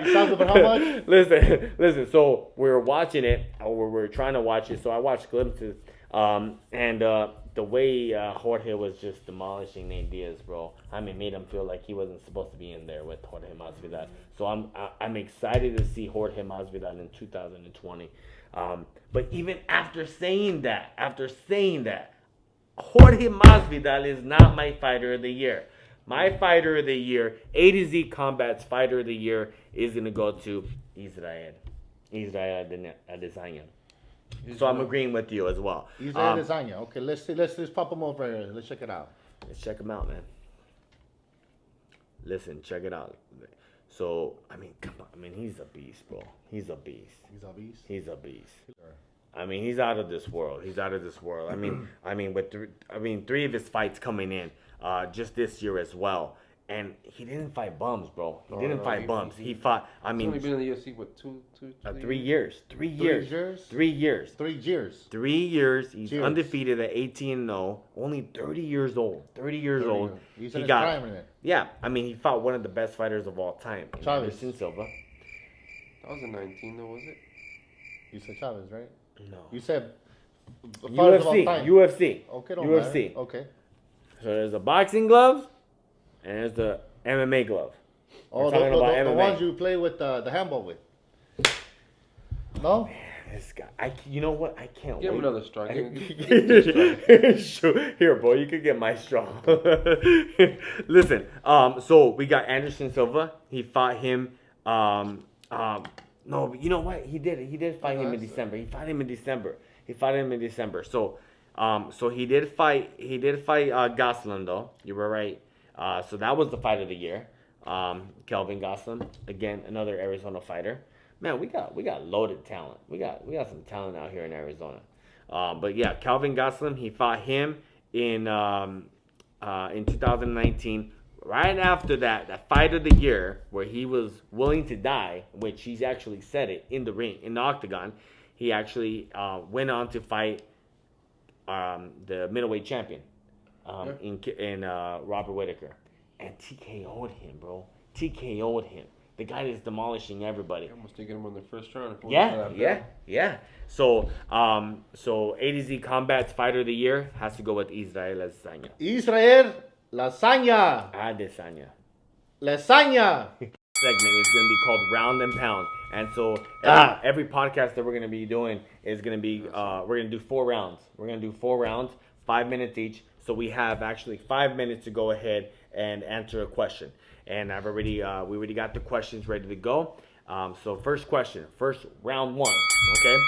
You talking about how much? Listen. So we were watching it, or we were trying to watch it. So I watched glimpses, and the way Jorge was just demolishing Nate Diaz, bro. I mean, made him feel like he wasn't supposed to be in there with Jorge Masvidal. So I'm excited to see Jorge Masvidal in 2020. But even after saying that, Jorge Masvidal is not my fighter of the year. My fighter of the year, A to Z Combat's fighter of the year, is gonna go to Israel Adesanya. So I'm agreeing with you as well. Israel Adesanya. Okay, let's see. Let's pop him over here. Let's check it out. Let's check him out, man. Listen, check it out. So, I mean, come on. I mean, he's a beast, bro. He's a beast. He's a beast. He's a beast. I mean, he's out of this world. I mean, with three of his fights coming in, just this year as well. And he didn't fight bums, bro. He didn't fight bums. He fought. I mean, he's only been in the UFC what 3 years. 3 years. 3 years. 3 years. 3 years. He's Years. undefeated at 18-0. Only 30 years old. 30 years old. He's He in his got. prime in it. Yeah, I mean, he fought one of the best fighters of all time, Chavez. Anderson Silva. That was in 19 though, was it? You said Chavez, right? No. You said fighters of all UFC. time. UFC. Okay, don't UFC. matter. Okay. So there's the boxing gloves, and there's the MMA glove. Oh, We're talking about the MMA. ones you play with the handball with. No? This guy, you know what? I can't Give wait. him another straw. Sure. Here, bro, you could get my straw. Listen, so we got Anderson Silva. He fought him. No, but you know what? He did fight him in December. He fought him in December. So, so he did fight Gosselin though. You were right. So that was the fight of the year. Kelvin Gosselin, again, another Arizona fighter. Man, we got loaded talent. We got some talent out here in Arizona. But yeah, Kelvin Gosselin, he fought him in 2019. Right after that fight of the year where he was willing to die, which he's actually said it in the ring, in the octagon, he actually went on to fight the middleweight champion in Robert Whittaker, and TKO'd him, bro. TKO'd him. The guy is demolishing everybody. Almost taking him on the first round. Yeah. So, A to Z Combat's fighter of the year has to go with Israel Adesanya. Israel Lasagna. Adesanya. Lasagna. Segment is going to be called Round and Pound, and so every podcast that we're going to be doing is going to be we're going to do 4 rounds. We're going to do 4 rounds, 5 minutes each. So we have actually 5 minutes to go ahead and answer a question. And we already got the questions ready to go. So first question, round 1, okay?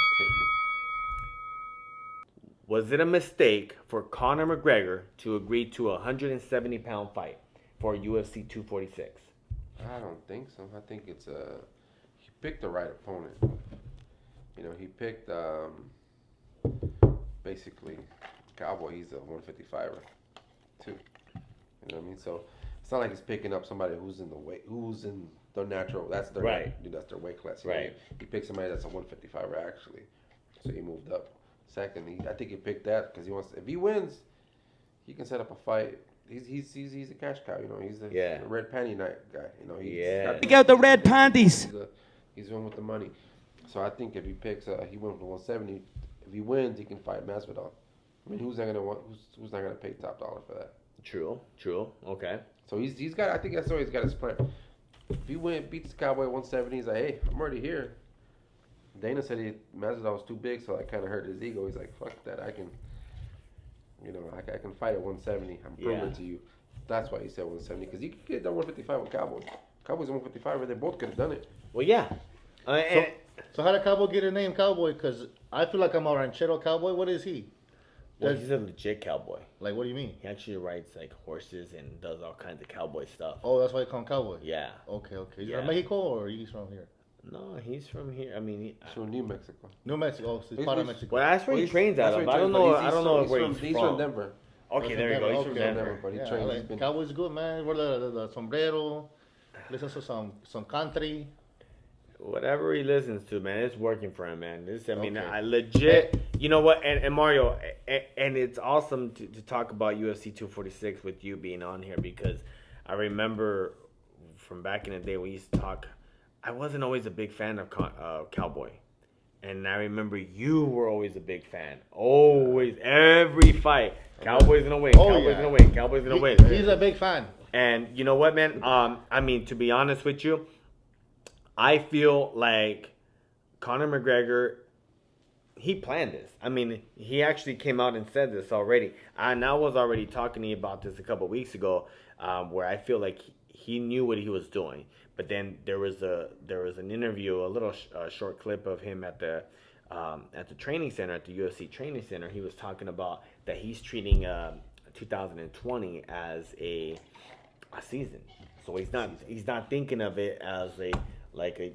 Was it a mistake for Conor McGregor to agree to a 170-pound fight for UFC 246? I don't think so. I think it's he picked the right opponent. You know, he picked basically Cowboy. He's a 155er too. You know what I mean? So it's not like he's picking up somebody who's in the natural. That's their that's their weight class. Right. He picked somebody that's a 155er actually. So he moved up. Second, I think he picked that because he wants. If he wins, he can set up a fight. He's a cash cow. You know, he's the red panty night guy. You know, Pick out the red panties. He's the one with the money. So I think if he picks, he went for 170. If he wins, he can fight Masvidal. I mean, who's not gonna pay top dollar for that? True. Okay. So he's got. I think that's the way he's got his plan. If he beats Cowboy 170, he's like, hey, I'm already here. Dana said Masvidal was too big, so that kind of hurt his ego. He's like, fuck that, I can. You know, I can fight at 170. I'm proving to you. That's why he said 170, because he could get done 155 with Cowboy. Cowboy's 155, but they both could have done it. Well, yeah. So how did Cowboy get a name Cowboy? Because I feel like I'm a ranchero cowboy. What is he? Well, he's a legit cowboy. Like, what do you mean? He actually rides like horses and does all kinds of cowboy stuff. Oh, that's why they call him Cowboy? Yeah. Okay. He's from Mexico or he's from here? No, he's from here. I mean, He's from New Mexico. New Mexico. Oh, so he's part of Mexico. Well, that's where he trains out of. I don't know. I don't know where he's from. He's from Denver. Okay, there you go. He's from Okay, Denver. But he Yeah, trains. I He's like been, Cowboys good, man. Wear the sombrero. Listen to some country. Whatever he listens to, man, it's working for him, man. I mean, Okay. I legit, you know what, and Mario, and it's awesome to talk about UFC 246 with you being on here because I remember from back in the day we used to talk. I wasn't always a big fan of Cowboy, and I remember you were always a big fan. Always, every fight, Cowboy's gonna win. Oh, Cowboy's yeah. gonna win. Cowboy's gonna win. He's a big fan. And you know what, man? I mean, to be honest with you, I feel like Conor McGregor, he planned this. I mean, he actually came out and said this already. And I was already talking to you about this a couple of weeks ago, where I feel like he knew what he was doing. But then there was an interview, a little short clip of him at the training center, at the UFC training center. He was talking about that he's treating 2020 as a season. So he's not thinking of it as the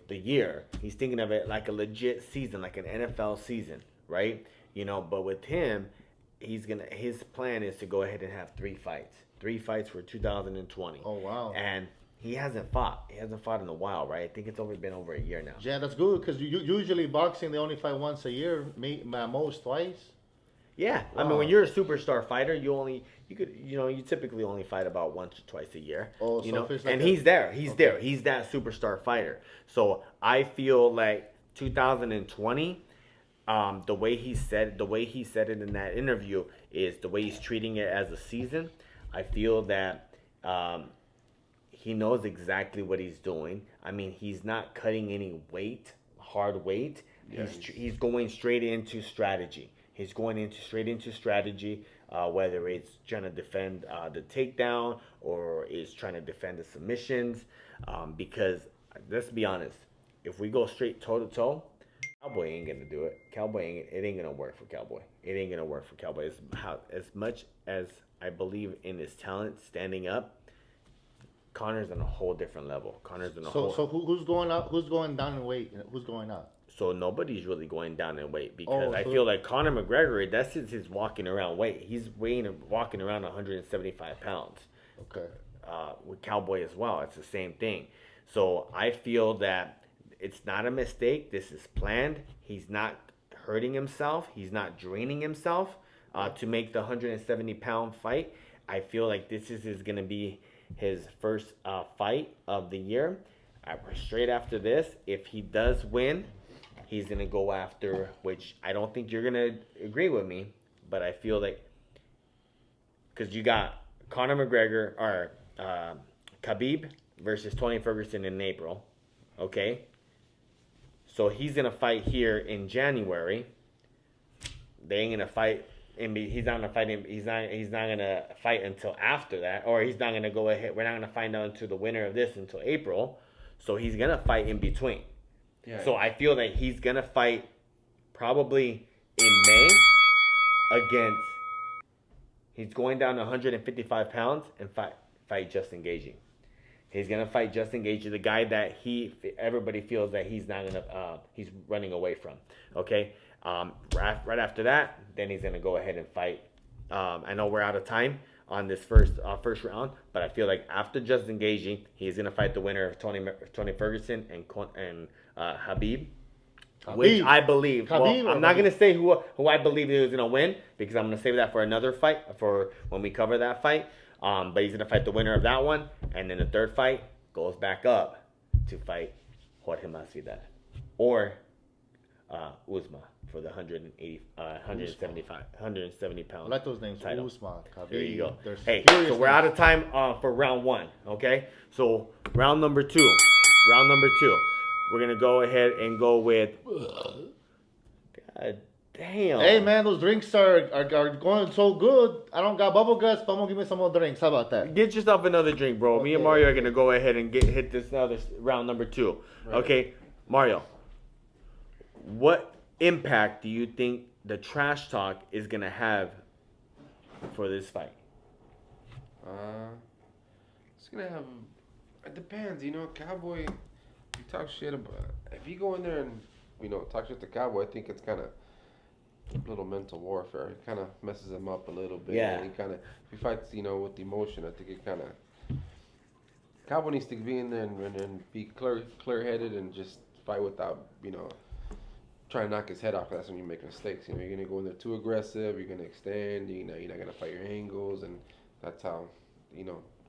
year. He's thinking of it like a legit season, like an NFL season, right? You know, but with him, his plan is to go ahead and have 3 fights. 3 fights for 2020. Oh, wow. And he hasn't fought. He hasn't fought in a while, right? I think it's been over a year now. Yeah, that's good because usually boxing they only fight once a year, most twice. Yeah, I mean, Wow. when you're a superstar fighter, you typically only fight about once or twice a year. Oh, you so know, if it's like and a- he's there. He's Okay. there. He's that superstar fighter. So I feel like 2020, the way he said it in that interview is the way he's treating it as a season. I feel that he knows exactly what he's doing. I mean, he's not cutting any hard weight. Yeah, He's going straight into strategy. He's going straight into strategy, whether it's trying to defend the takedown or is trying to defend the submissions. Because let's be honest, if we go straight toe to toe, Cowboy ain't gonna do it. It ain't gonna work for Cowboy. It ain't gonna work for Cowboy. As much as I believe in his talent standing up, Connor's on a whole different level. So who's going up? Who's going down in weight? Who's going up? So nobody's really going down in weight because Oh, I so- feel like Conor McGregor, that's his walking around weight. He's walking around 175 pounds. Okay. With Cowboy as well, it's the same thing. So I feel that it's not a mistake. This is planned. He's not hurting himself. He's not draining himself to make the 170-pound fight. I feel like this is going to be his first fight of the year. Straight after this, if he does win, he's going to go after, which I don't think you're going to agree with me, but I feel like, because you got Conor McGregor, or Khabib versus Tony Ferguson in April, okay? So he's going to fight here in January. They ain't going to fight. He's not gonna fight until after that, or he's not gonna go ahead. We're not gonna find out until the winner of this until April. So he's gonna fight in between. yeah. So I feel that he's gonna fight probably in May against. He's going down to 155 pounds and fight Justin Gaethje. He's gonna fight Justin Gaethje, the guy that everybody feels that he's not gonna he's running away from. Okay. Right after that, then he's gonna go ahead and fight. I know we're out of time on this first round, but I feel like after Justin Gaethje, he's gonna fight the winner of Tony Ferguson and Khabib, which I believe. Khabib I'm not gonna say who I believe is gonna win because I'm gonna save that for another fight for when we cover that fight. But he's gonna fight the winner of that one, and then the third fight goes back up to fight Jorge Masvidal or Usman for the 170 pound I like those names. title. Usman, Khabib. There you go. They're Hey, serious so we're names. out of time for round 1. Okay, so round number two. We're gonna go ahead and go with. God damn. Hey man, those drinks are going so good. I don't got bubble guts, but I'm gonna give me some more drinks. How about that? Get yourself another drink, bro. Me and Okay. Mario are gonna go ahead and hit this other round number 2. Right. Okay, Mario. What impact do you think the trash talk is gonna have for this fight? It's gonna have. It depends, Cowboy. You talk shit about. If you go in there and talk shit to Cowboy, I think it's kind of little mental warfare. It kind of messes him up a little bit. Yeah. And he kind of, if he fights, with emotion, I think it kind of. Cowboy needs to be in there and be clear-headed and just fight without, try to knock his head off. That's when you make mistakes. You're gonna go in there too aggressive. You're gonna extend. You're not gonna fight your angles, and that's how,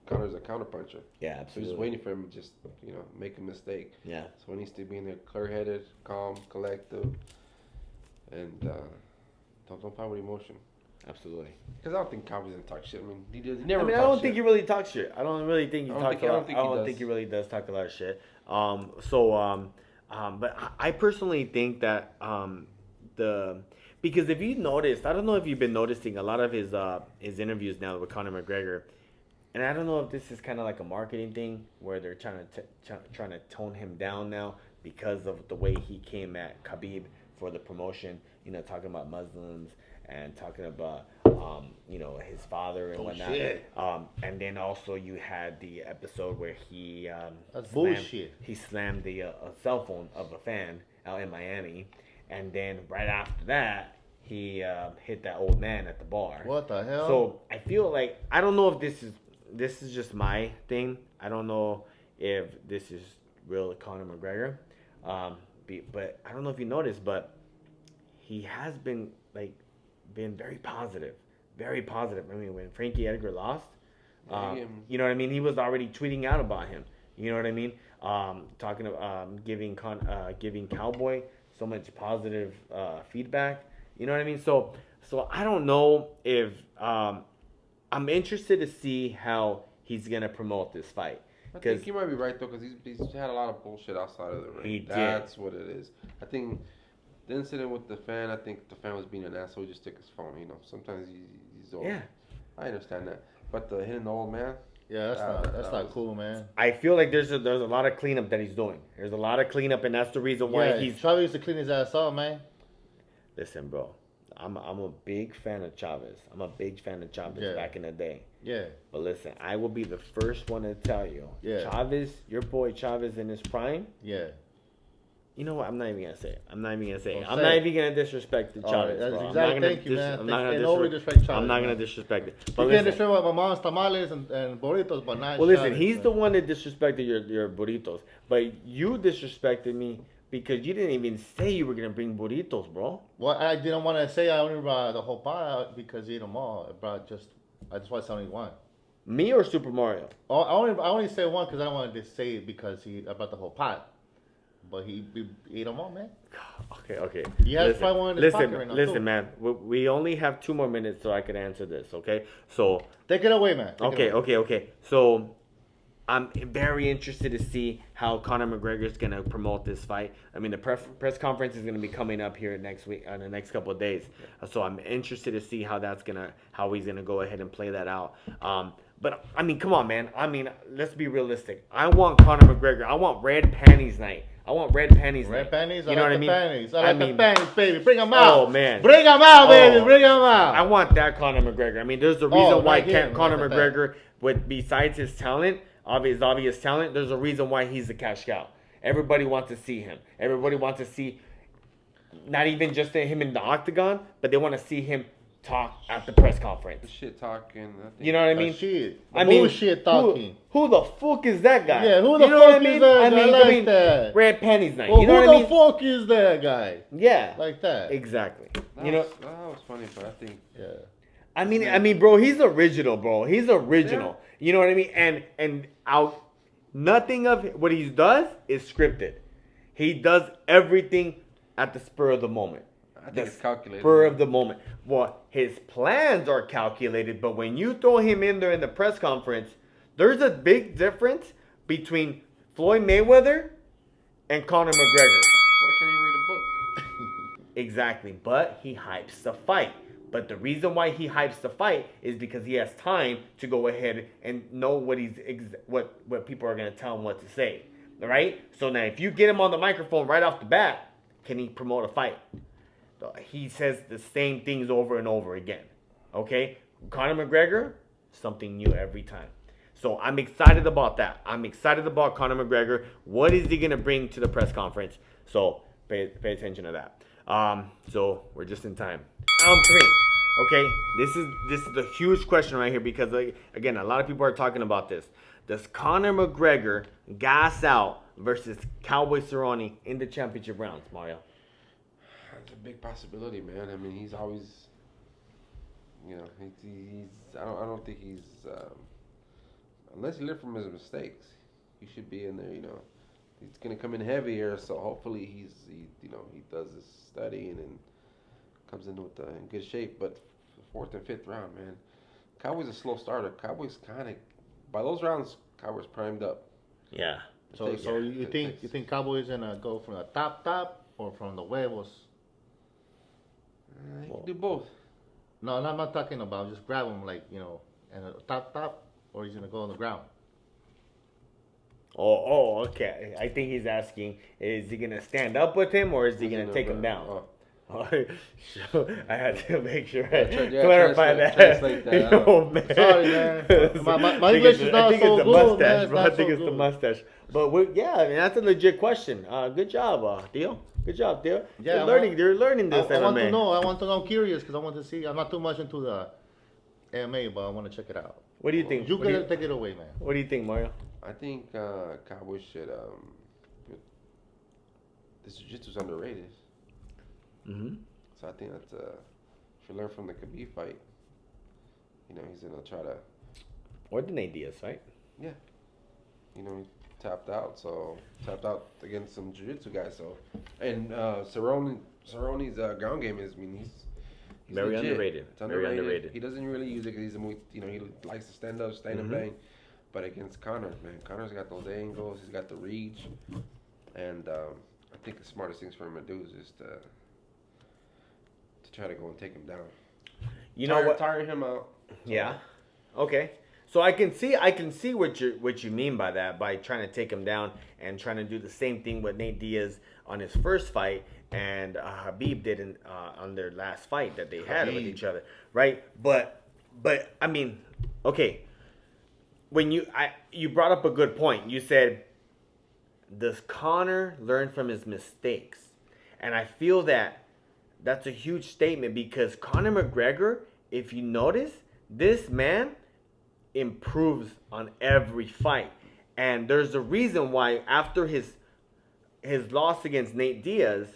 Connor's a counterpuncher. Yeah, So absolutely. just waiting for him to just, make a mistake. Yeah. So he needs to be in there clear-headed, calm, collective, and don't fight with emotion. Absolutely. Because I don't think Cowboy's gonna talk shit. I mean, he never. I don't think he really talks shit. I don't really think he I don't talks think- a I lot. don't think I he don't does. think he really does talk a lot of shit. But I personally think that because if you noticed, I don't know if you've been noticing a lot of his interviews now with Conor McGregor, and I don't know if this is kind of like a marketing thing where they're trying to tone him down now because of the way he came at Khabib for the promotion. Talking about Muslims and talking about his father and whatnot. Shit. And then also you had the episode where he That's slammed, bullshit. he slammed the a cell phone of a fan out in Miami, and then right after that he hit that old man at the bar. What the hell? So I feel like, I don't know if this is just my thing. I don't know if this is real Conor McGregor, but I don't know if you noticed, but he has been very positive, very positive. I mean, when Frankie Edgar lost, you know what I mean. He was already tweeting out about him. You know what I mean? Talking about giving Cowboy so much positive feedback. You know what I mean? So I don't know if I'm interested to see how he's gonna promote this fight. I think you might be right though, because he's had a lot of bullshit outside of the ring. He did. That's what it is. I think the incident with the fan, I think the fan was being an asshole. He just took his phone. Sometimes he's old. Yeah. I understand that. But the hitting the old man. Yeah, that's not cool, man. I feel like there's a lot of cleanup that he's doing. There's a lot of cleanup, and that's the reason why he's. Chavez used to clean his ass up, man. Listen, bro. I'm a big fan of Chavez. I'm a big fan of Chavez back in the day. Yeah. But listen, I will be the first one to tell you. Yeah. Chavez, your boy Chavez in his prime. Yeah. You know what? I'm not even gonna say it. I'm not even Don't not say even gonna disrespect the Chavez. that's bro. exactly. I'm not Thank you, man. I'm not gonna Nobody disrespect. disrespect Chavez, I'm not gonna man. disrespect it. You But can't listen, disrespect my mom's tamales and burritos, but not. well, listen. Chavez, He's man. the one that disrespected your burritos, but you disrespected me because you didn't even say you were gonna bring burritos, bro. Well, I didn't want to say I only brought the whole pot out because he ate them all. I just want to only one. Me or Super Mario? Oh, I only say one because I don't want to just say it because I brought the whole pot. But he ate them all, man. Okay. He has probably one in his pocket right now, Listen, too. man. We only have 2 more minutes so I can answer this, okay? So, Take it away, man. Take it away. okay. So, I'm very interested to see how Conor McGregor is going to promote this fight. I mean, the press conference is going to be coming up here next week, in the next couple of days. So, I'm interested to see how he's going to go ahead and play that out. But, I mean, come on, man. I mean, let's be realistic. I want Conor McGregor. I want red panties night. I want red panties Red night. panties? You know what I mean? Panties. I like the panties, baby. Bring them Oh, out. man. Bring them out, baby. Oh. Bring them out. I want that Conor McGregor. I mean, there's a reason why right here, Conor right McGregor, besides his talent, obvious talent, there's a reason why he's a cash cow. Everybody wants to see him. Everybody wants to see not even just him in the octagon, but they want to see him talk at the press The conference. shit talking. I think You know what I mean? Shit. The I mean, bullshit talking. Who the fuck is that guy? Yeah, who the You know what fuck I mean? is that I guy? mean, Like that? red panties night. Well, you know who what I the mean? fuck is that guy? Yeah, Like that. exactly. that You know. was funny, but I think Yeah. I mean, bro, he's original, bro. He's original. You know what I mean? And nothing of what he does is scripted. He does everything at the spur of the moment. I think it's calculated. Spur of the moment. Well, his plans are calculated, but when you throw him in there in the press conference, there's a big difference between Floyd Mayweather and Conor McGregor. Why can't he read a book? Exactly, but he hypes the fight. But the reason why he hypes the fight is because he has time to go ahead and know what people are going to tell him what to say. All right? So now if you get him on the microphone right off the bat, can he promote a fight? He says the same things over and over again. Okay? Conor McGregor, something new every time. So I'm excited about that. I'm excited about Conor McGregor. What is he going to bring to the press conference? So pay attention to that. So we're just in time. Round 3. Okay, this is a huge question right here because again, a lot of people are talking about this. Does Conor McGregor gas out versus Cowboy Cerrone in the championship rounds, Mario? It's a big possibility, man. I mean, he's always, he's. I don't think he's. Unless he learned from his mistakes, he should be in there. He's gonna come in heavier, so hopefully he does his studying and comes in with in good shape. But 4th and 5th round, man, Cowboys a slow starter. Cowboys kind of by those rounds, Cowboys primed up. Yeah. So you think Cowboys gonna go from the top or from the huevos? He can do both. No, I'm not talking about just grab him and a top, or he's gonna go on the ground. Oh, okay. I think he's asking, is he gonna stand up with him or is he gonna take him down? Oh. So I had to make sure I Yeah, clarify that. translate that. Yo, man. Sorry, man. My English is not so good, man. It's Bro. I not think so it's the good. mustache. But that's a legit question. Good job, Theo. Good job, Theo. Yeah, You're learning this I want MMA. to know. I'm curious because I want to see. I'm not too much into the MMA, but I want to check it out. What do you think? You gotta take it away, man. What do you think, Mario? I think Cowboys should. This jiu-jitsu's underrated. Mm-hmm. So I think that if you learn from the Khabib fight, he's gonna try to. Or the Nate Diaz, right? Yeah. He tapped out against some jiu-jitsu guys. So, and Cerrone's ground game is. I mean, he's Very legit. underrated. It's underrated. Very underrated. He doesn't really use it because he likes to stand up, stand and bang. But against Conor, man, Conor's got those angles. He's got the reach, and I think the smartest things for him to do is just to try to go and take him down. You know what? Tire him out. Yeah. Okay. So I can see what you mean by that, by trying to take him down and trying to do the same thing with Nate Diaz on his first fight and Khabib did on their last fight that they had with each other, right? But I mean, okay. When you brought up a good point. You said, does Conor learn from his mistakes? And I feel that's a huge statement because Conor McGregor, if you notice, this man improves on every fight. And there's a reason why after his loss against Nate Diaz,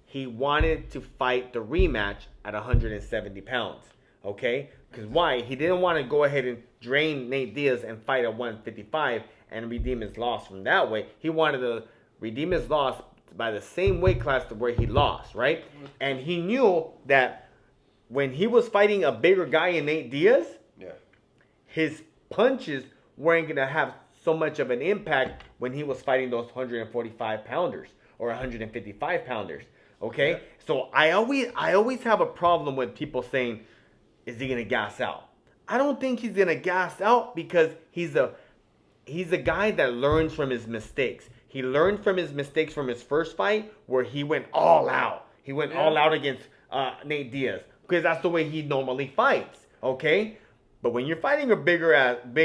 he wanted to fight the rematch at 170 pounds. Okay? Because why? He didn't want to go ahead and drain Nate Diaz and fight at 155 and redeem his loss from that way. He wanted to redeem his loss by the same weight class to where he lost, right? And he knew that when he was fighting a bigger guy in Nate Diaz, his punches weren't going to have so much of an impact when he was fighting those 145 pounders or 155 pounders. Okay? Yeah. So I always have a problem with people saying, is he going to gas out? I don't think he's going to gas out because he's a guy that learns from his mistakes. He learned from his mistakes from his first fight where he went all out. He went all out against Nate Diaz because that's the way he normally fights. Okay? But when you're fighting a big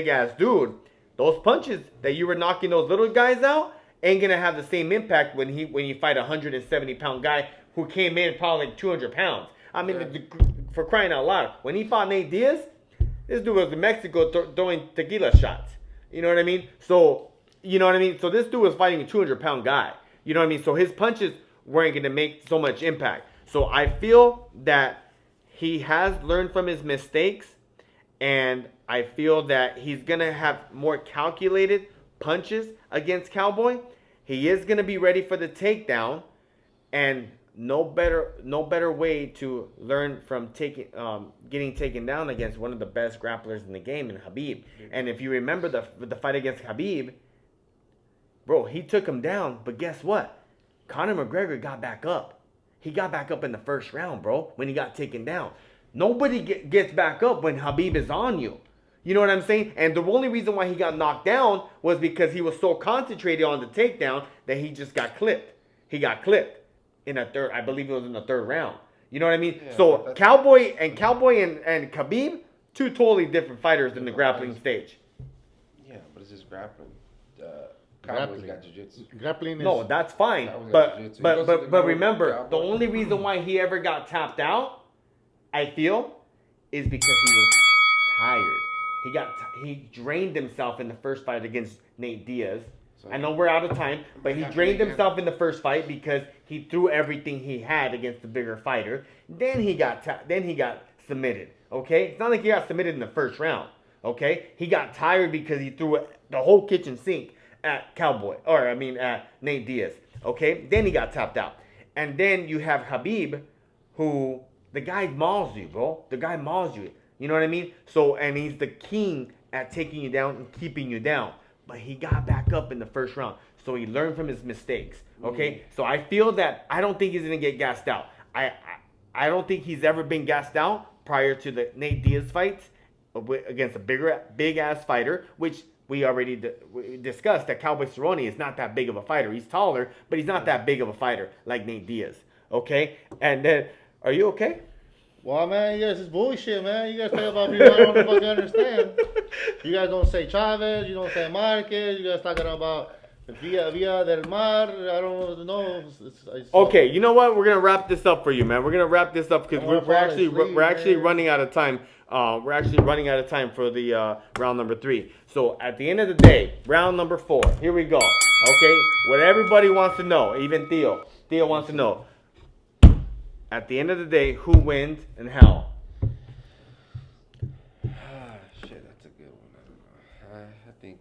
ass dude, those punches that you were knocking those little guys out ain't gonna have the same impact when you fight a 170-pound guy who came in probably like 200 pounds. I mean, for crying out loud, when he fought Nate Diaz, this dude was in Mexico throwing tequila shots. You know what I mean? So So this dude was fighting a 200-pound guy. You know what I mean? So his punches weren't gonna make so much impact. So I feel that he has learned from his mistakes. And I feel that he's going to have more calculated punches against Cowboy. He is going to be ready for the takedown. And no better way to learn from getting taken down against one of the best grapplers in the game in Khabib. And if you remember the fight against Khabib, bro, he took him down. But guess what? Conor McGregor got back up. He got back up in the first round, bro, when he got taken down. Nobody gets back up when Khabib is on you. You know what I'm saying? And the only reason why he got knocked down was because he was so concentrated on the takedown that he just got clipped. He got clipped in a third, I believe it was in the third round. You know what I mean? Yeah, so Cowboy and Khabib, two totally different fighters in the grappling stage. Yeah, but it's just grappling. Cowboys got jiu-jitsu. Grappling is... No, that's fine. Cowboys got But jiu-jitsu. but He goes to but, but the remember, Cowboys. the only reason why he ever got tapped out, I feel, is because he was tired. He drained himself in the first fight against Nate Diaz. So- I know we're out of time, but he Yeah, drained yeah. himself in the first fight because he threw everything he had against the bigger fighter. Then he got submitted. Okay, it's not like he got submitted in the first round. Okay, he got tired because he threw the whole kitchen sink at at Nate Diaz. Okay, then he got tapped out, and then you have Khabib, who the guy mauls you, bro. The guy mauls you. You know what I mean? So, and he's the king at taking you down and keeping you down. But he got back up in the first round. So he learned from his mistakes. Okay? So I feel that I don't think he's going to get gassed out. I don't think he's ever been gassed out prior to the Nate Diaz fights against a big-ass fighter, which we already discussed that Cowboy Cerrone is not that big of a fighter. He's taller, but he's not that big of a fighter like Nate Diaz. Okay? And then, are you okay? Well, man, you guys is bullshit, man. You guys talk about people I don't fucking understand. You guys don't say Chavez, you don't say Marquez, you guys talking about Villa del Mar, I don't know. Okay, you know what? We're gonna wrap this up for you, man. We're gonna wrap this up because I wanna we're fall actually asleep, we're actually man. running out of time. We're actually running out of time for the round number 3. So at the end of the day, round number 4. Here we go. Okay, what everybody wants to know, even Theo. Theo wants to know. At the end of the day, who wins and how? Shit, that's a good one. I don't know. I think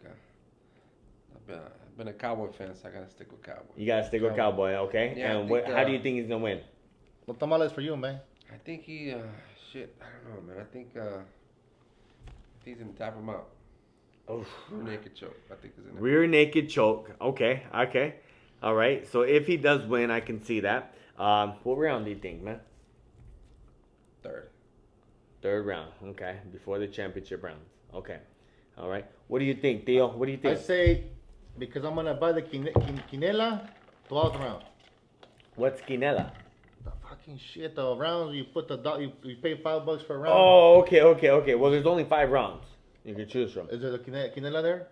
I've been a Cowboy fan, so I gotta stick with Cowboy. You gotta stick with Cowboy, okay? Yeah, I and think, how do you think he's gonna win? What tamales for you, man? I think he, shit, I don't know, man. I think he's gonna tap him out. Oof. Rear naked choke. I think he's in there. Rear naked choke. Okay. All right. So if he does win, I can see that. What round do you think, man? Third round. Okay. Before the championship rounds. Okay. All right. What do you think, Theo? What do you I think? say, because I'm going to buy the quinela, 12th round. What's quinela? The fucking shit, the rounds, you put the you pay $5 per round. Oh, okay. Well, there's only 5 rounds you can choose from. Is there a quinela there?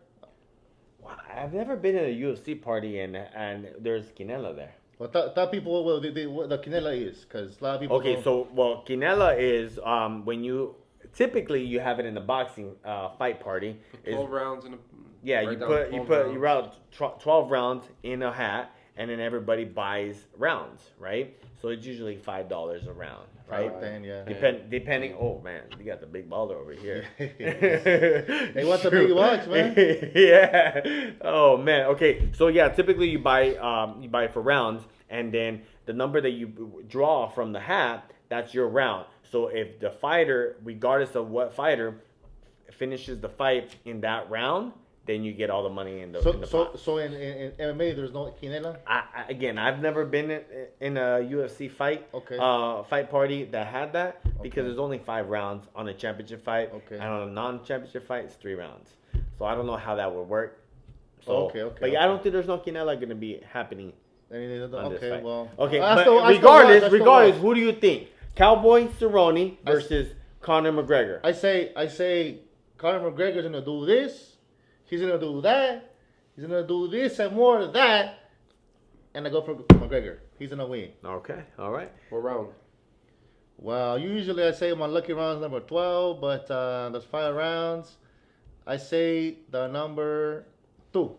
Wow, I've never been at a UFC party and there's quinela there. Well, tell people what the quinela is, because a lot of people Okay, don't- so quinela is when you typically you have it in the boxing fight party. Put 12 rounds in a. Yeah, write you down put 12 you rounds. route 12 rounds in a hat, and then everybody buys rounds, right? So it's usually $5 a round, right? 5 or 10, yeah. Depending. Oh man, you got the big baller over here. They want the big bucks, man. Yeah. Oh man. Okay. So yeah, typically you buy for rounds, and then the number that you draw from the hat, that's your round. So if the fighter, regardless of what fighter, finishes the fight in that round, then you get all the money in the pot. So in MMA, there's no quinela? Again, I've never been in a UFC fight fight party that had that because there's only 5 rounds on a championship fight. Okay. And on a non-championship fight, it's 3 rounds. So I don't know how that would work. So, Okay. But yeah, I don't think there's no quinela going to be happening on this Okay, fight. well. Okay, I but still regardless, watch. who do you think? Cowboy Cerrone versus Conor McGregor. I say Conor McGregor's gonna do this. He's gonna do that. He's gonna do this and more of that. And I go for McGregor. He's gonna win. Okay, all right. What round? Well, usually I say my lucky round is number 12, but there's 5 rounds. I say the number 2.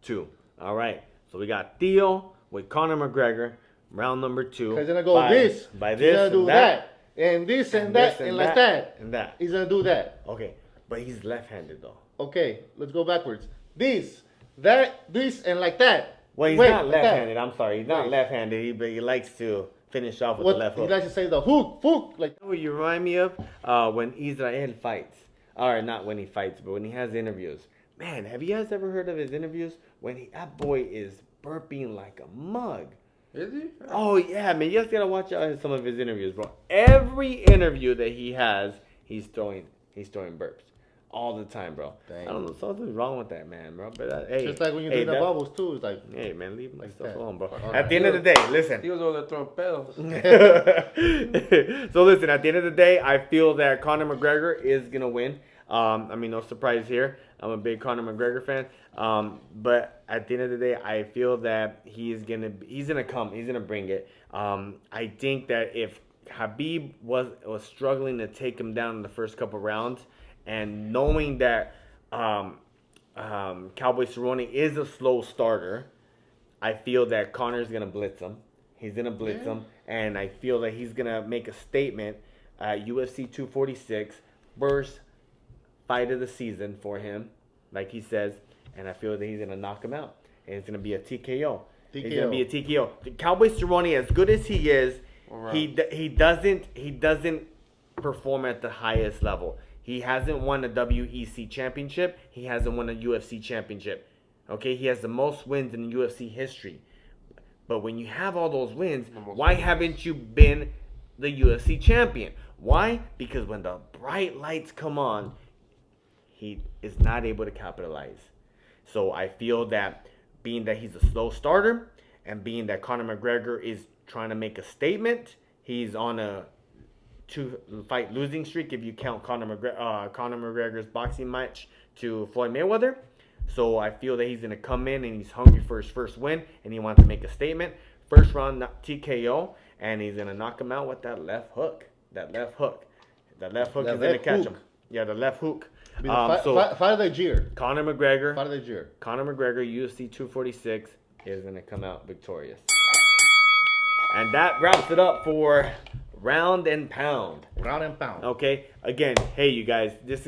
2. All right. So we got Theo with Conor McGregor, round number 2. He's gonna go by this. By He's this gonna do and that. and this and this that and like that. And that. He's gonna do that. Okay. But he's left-handed though. Okay, let's go backwards. This, that, this, and like that. Well, he's Wait, not like that. left-handed. I'm sorry. He's not Wait. left-handed, but he likes to finish off with What the left he hook. likes to say the hook, like. What you remind me of when Israel fights. Or not when he fights, but when he has interviews. Man, have you guys ever heard of his interviews? When that boy is burping like a mug. Is he? Oh yeah, man, you guys gotta watch out some of his interviews, bro. Every interview that he has, he's throwing burps all the time, bro. Dang. I don't know, something's wrong with that man, bro. But hey, Just like when you hey, do the bubbles too, it's like. Hey man, leave my stuff that. alone, bro. All At the end of the day, listen. He was over there throwing pedals. So listen, at the end of the day, I feel that Conor McGregor is gonna win. I mean, no surprise here. I'm a big Conor McGregor fan. But at the end of the day, I feel that he's gonna come. He's gonna bring it. I think that if Habib was struggling to take him down in the first couple rounds, and knowing that Cowboy Cerrone is a slow starter, I feel that Connor's gonna blitz him. He's gonna blitz him, and I feel that he's gonna make a statement at UFC 246, first fight of the season for him, like he says, and I feel that he's gonna knock him out, and it's gonna be a TKO. It's gonna be a TKO. Cowboy Cerrone, as good as he is, he doesn't perform at the highest level. He hasn't won a WEC championship. He hasn't won a UFC championship. Okay, he has the most wins in UFC history. But when you have all those wins, why haven't you been the UFC champion? Why? Because when the bright lights come on, he is not able to capitalize. So I feel that being that he's a slow starter and being that Conor McGregor is trying to make a statement, he's on a 2-fight losing streak if you count Conor McGregor's boxing match to Floyd Mayweather. So I feel that he's going to come in and he's hungry for his first win and he wants to make a statement. First round TKO, and he's going to knock him out with that left hook. That left hook is going to catch him. Yeah, the left hook. Fight of the year. Conor McGregor. Fight of the year. Conor McGregor, UFC 246, is going to come out victorious. And that wraps it up for Round and Pound. Round and Pound. Okay. Again, hey you guys, this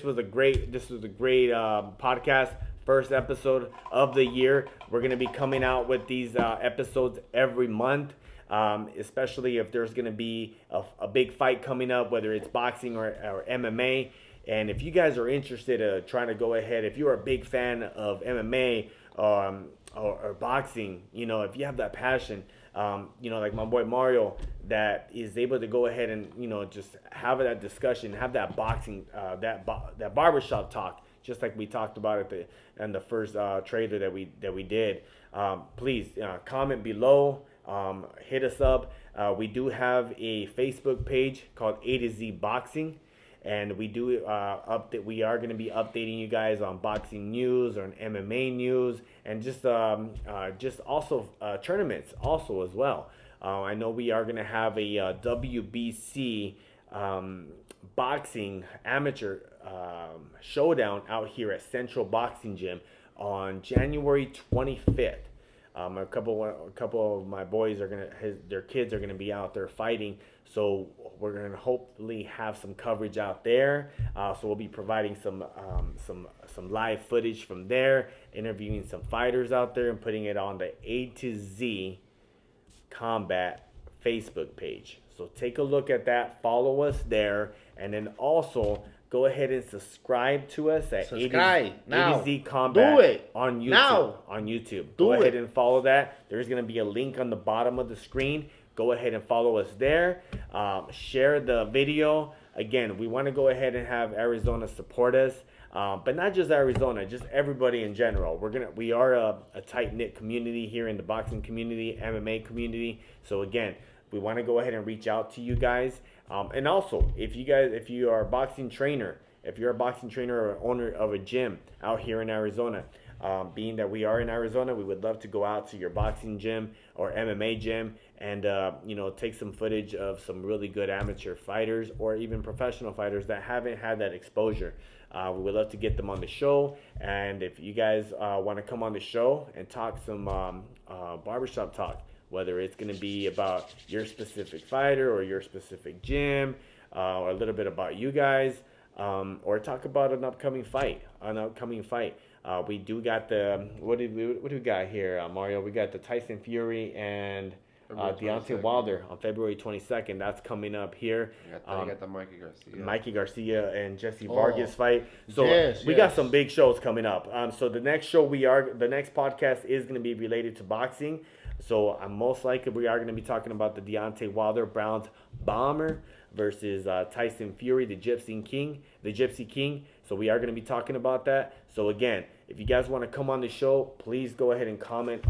was a great podcast. First episode of the year. We're gonna be coming out with these episodes every month. Especially if there's gonna be a big fight coming up, whether it's boxing or MMA. And if you guys are interested trying to go ahead, if you're a big fan of MMA or boxing, if you have that passion, like my boy Mario, that is able to go ahead and just have that discussion, have that boxing, that barbershop talk, just like we talked about in the first trailer that we did. Please comment below, hit us up. We do have a Facebook page called A to Z Boxing. And we do we are going to be updating you guys on boxing news or MMA news, and just also tournaments also as well. I know we are going to have a WBC boxing amateur showdown out here at Central Boxing Gym on January 25th. A couple of my boys their kids are gonna be out there fighting, so we're gonna hopefully have some coverage out there. So we'll be providing some live footage from there, interviewing some fighters out there, and putting it on the A to Z Combat Facebook page. So take a look at that, follow us there, and then also go ahead and subscribe to us at A to Z Combat. Do it on YouTube. now. On YouTube. Go ahead and follow that. There's going to be a link on the bottom of the screen. Go ahead and follow us there. Share the video. Again, we want to go ahead and have Arizona support us. But not just Arizona, just everybody in general. We are a tight-knit community here in the boxing community, MMA community. So again, we want to go ahead and reach out to you guys. And also, if you are a boxing trainer, if you're a boxing trainer or owner of a gym out here in Arizona, being that we are in Arizona, we would love to go out to your boxing gym or MMA gym and take some footage of some really good amateur fighters or even professional fighters that haven't had that exposure. We would love to get them on the show, and if you guys want to come on the show and talk some barbershop talk, whether it's going to be about your specific fighter or your specific gym, or a little bit about you guys, or talk about an upcoming fight. We do got what do we got here, Mario? We got the Tyson Fury and Deontay Wilder on February 22nd. That's coming up here. You got the Mikey Garcia and Jesse Vargas fight. So we got some big shows coming up. So the next podcast is going to be related to boxing. So most likely we are going to be talking about the Deontay Wilder Browns Bomber versus Tyson Fury, the Gypsy King. So we are going to be talking about that. So again, if you guys want to come on the show, please go ahead and comment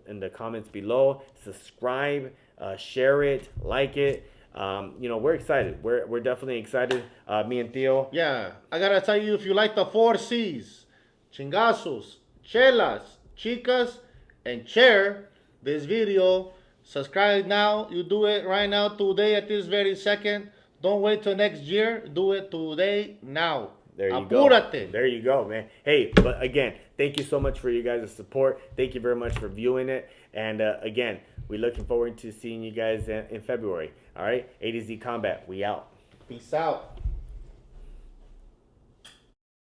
in the comments below. Subscribe, share it, like it. we're excited. We're definitely excited. Me and Theo. Yeah, I gotta tell you, if you like the 4 C's, chingazos, chelas, chicas, and share this video, subscribe now. You do it right now, today, at this very second. Don't wait till next year. Do it today, now. There you Apúrate. go. There you go, man. Hey, but again, thank you so much for you guys' support. Thank you very much for viewing it. And again, we're looking forward to seeing you guys in February. All right, A to Z Combat, we out. Peace out.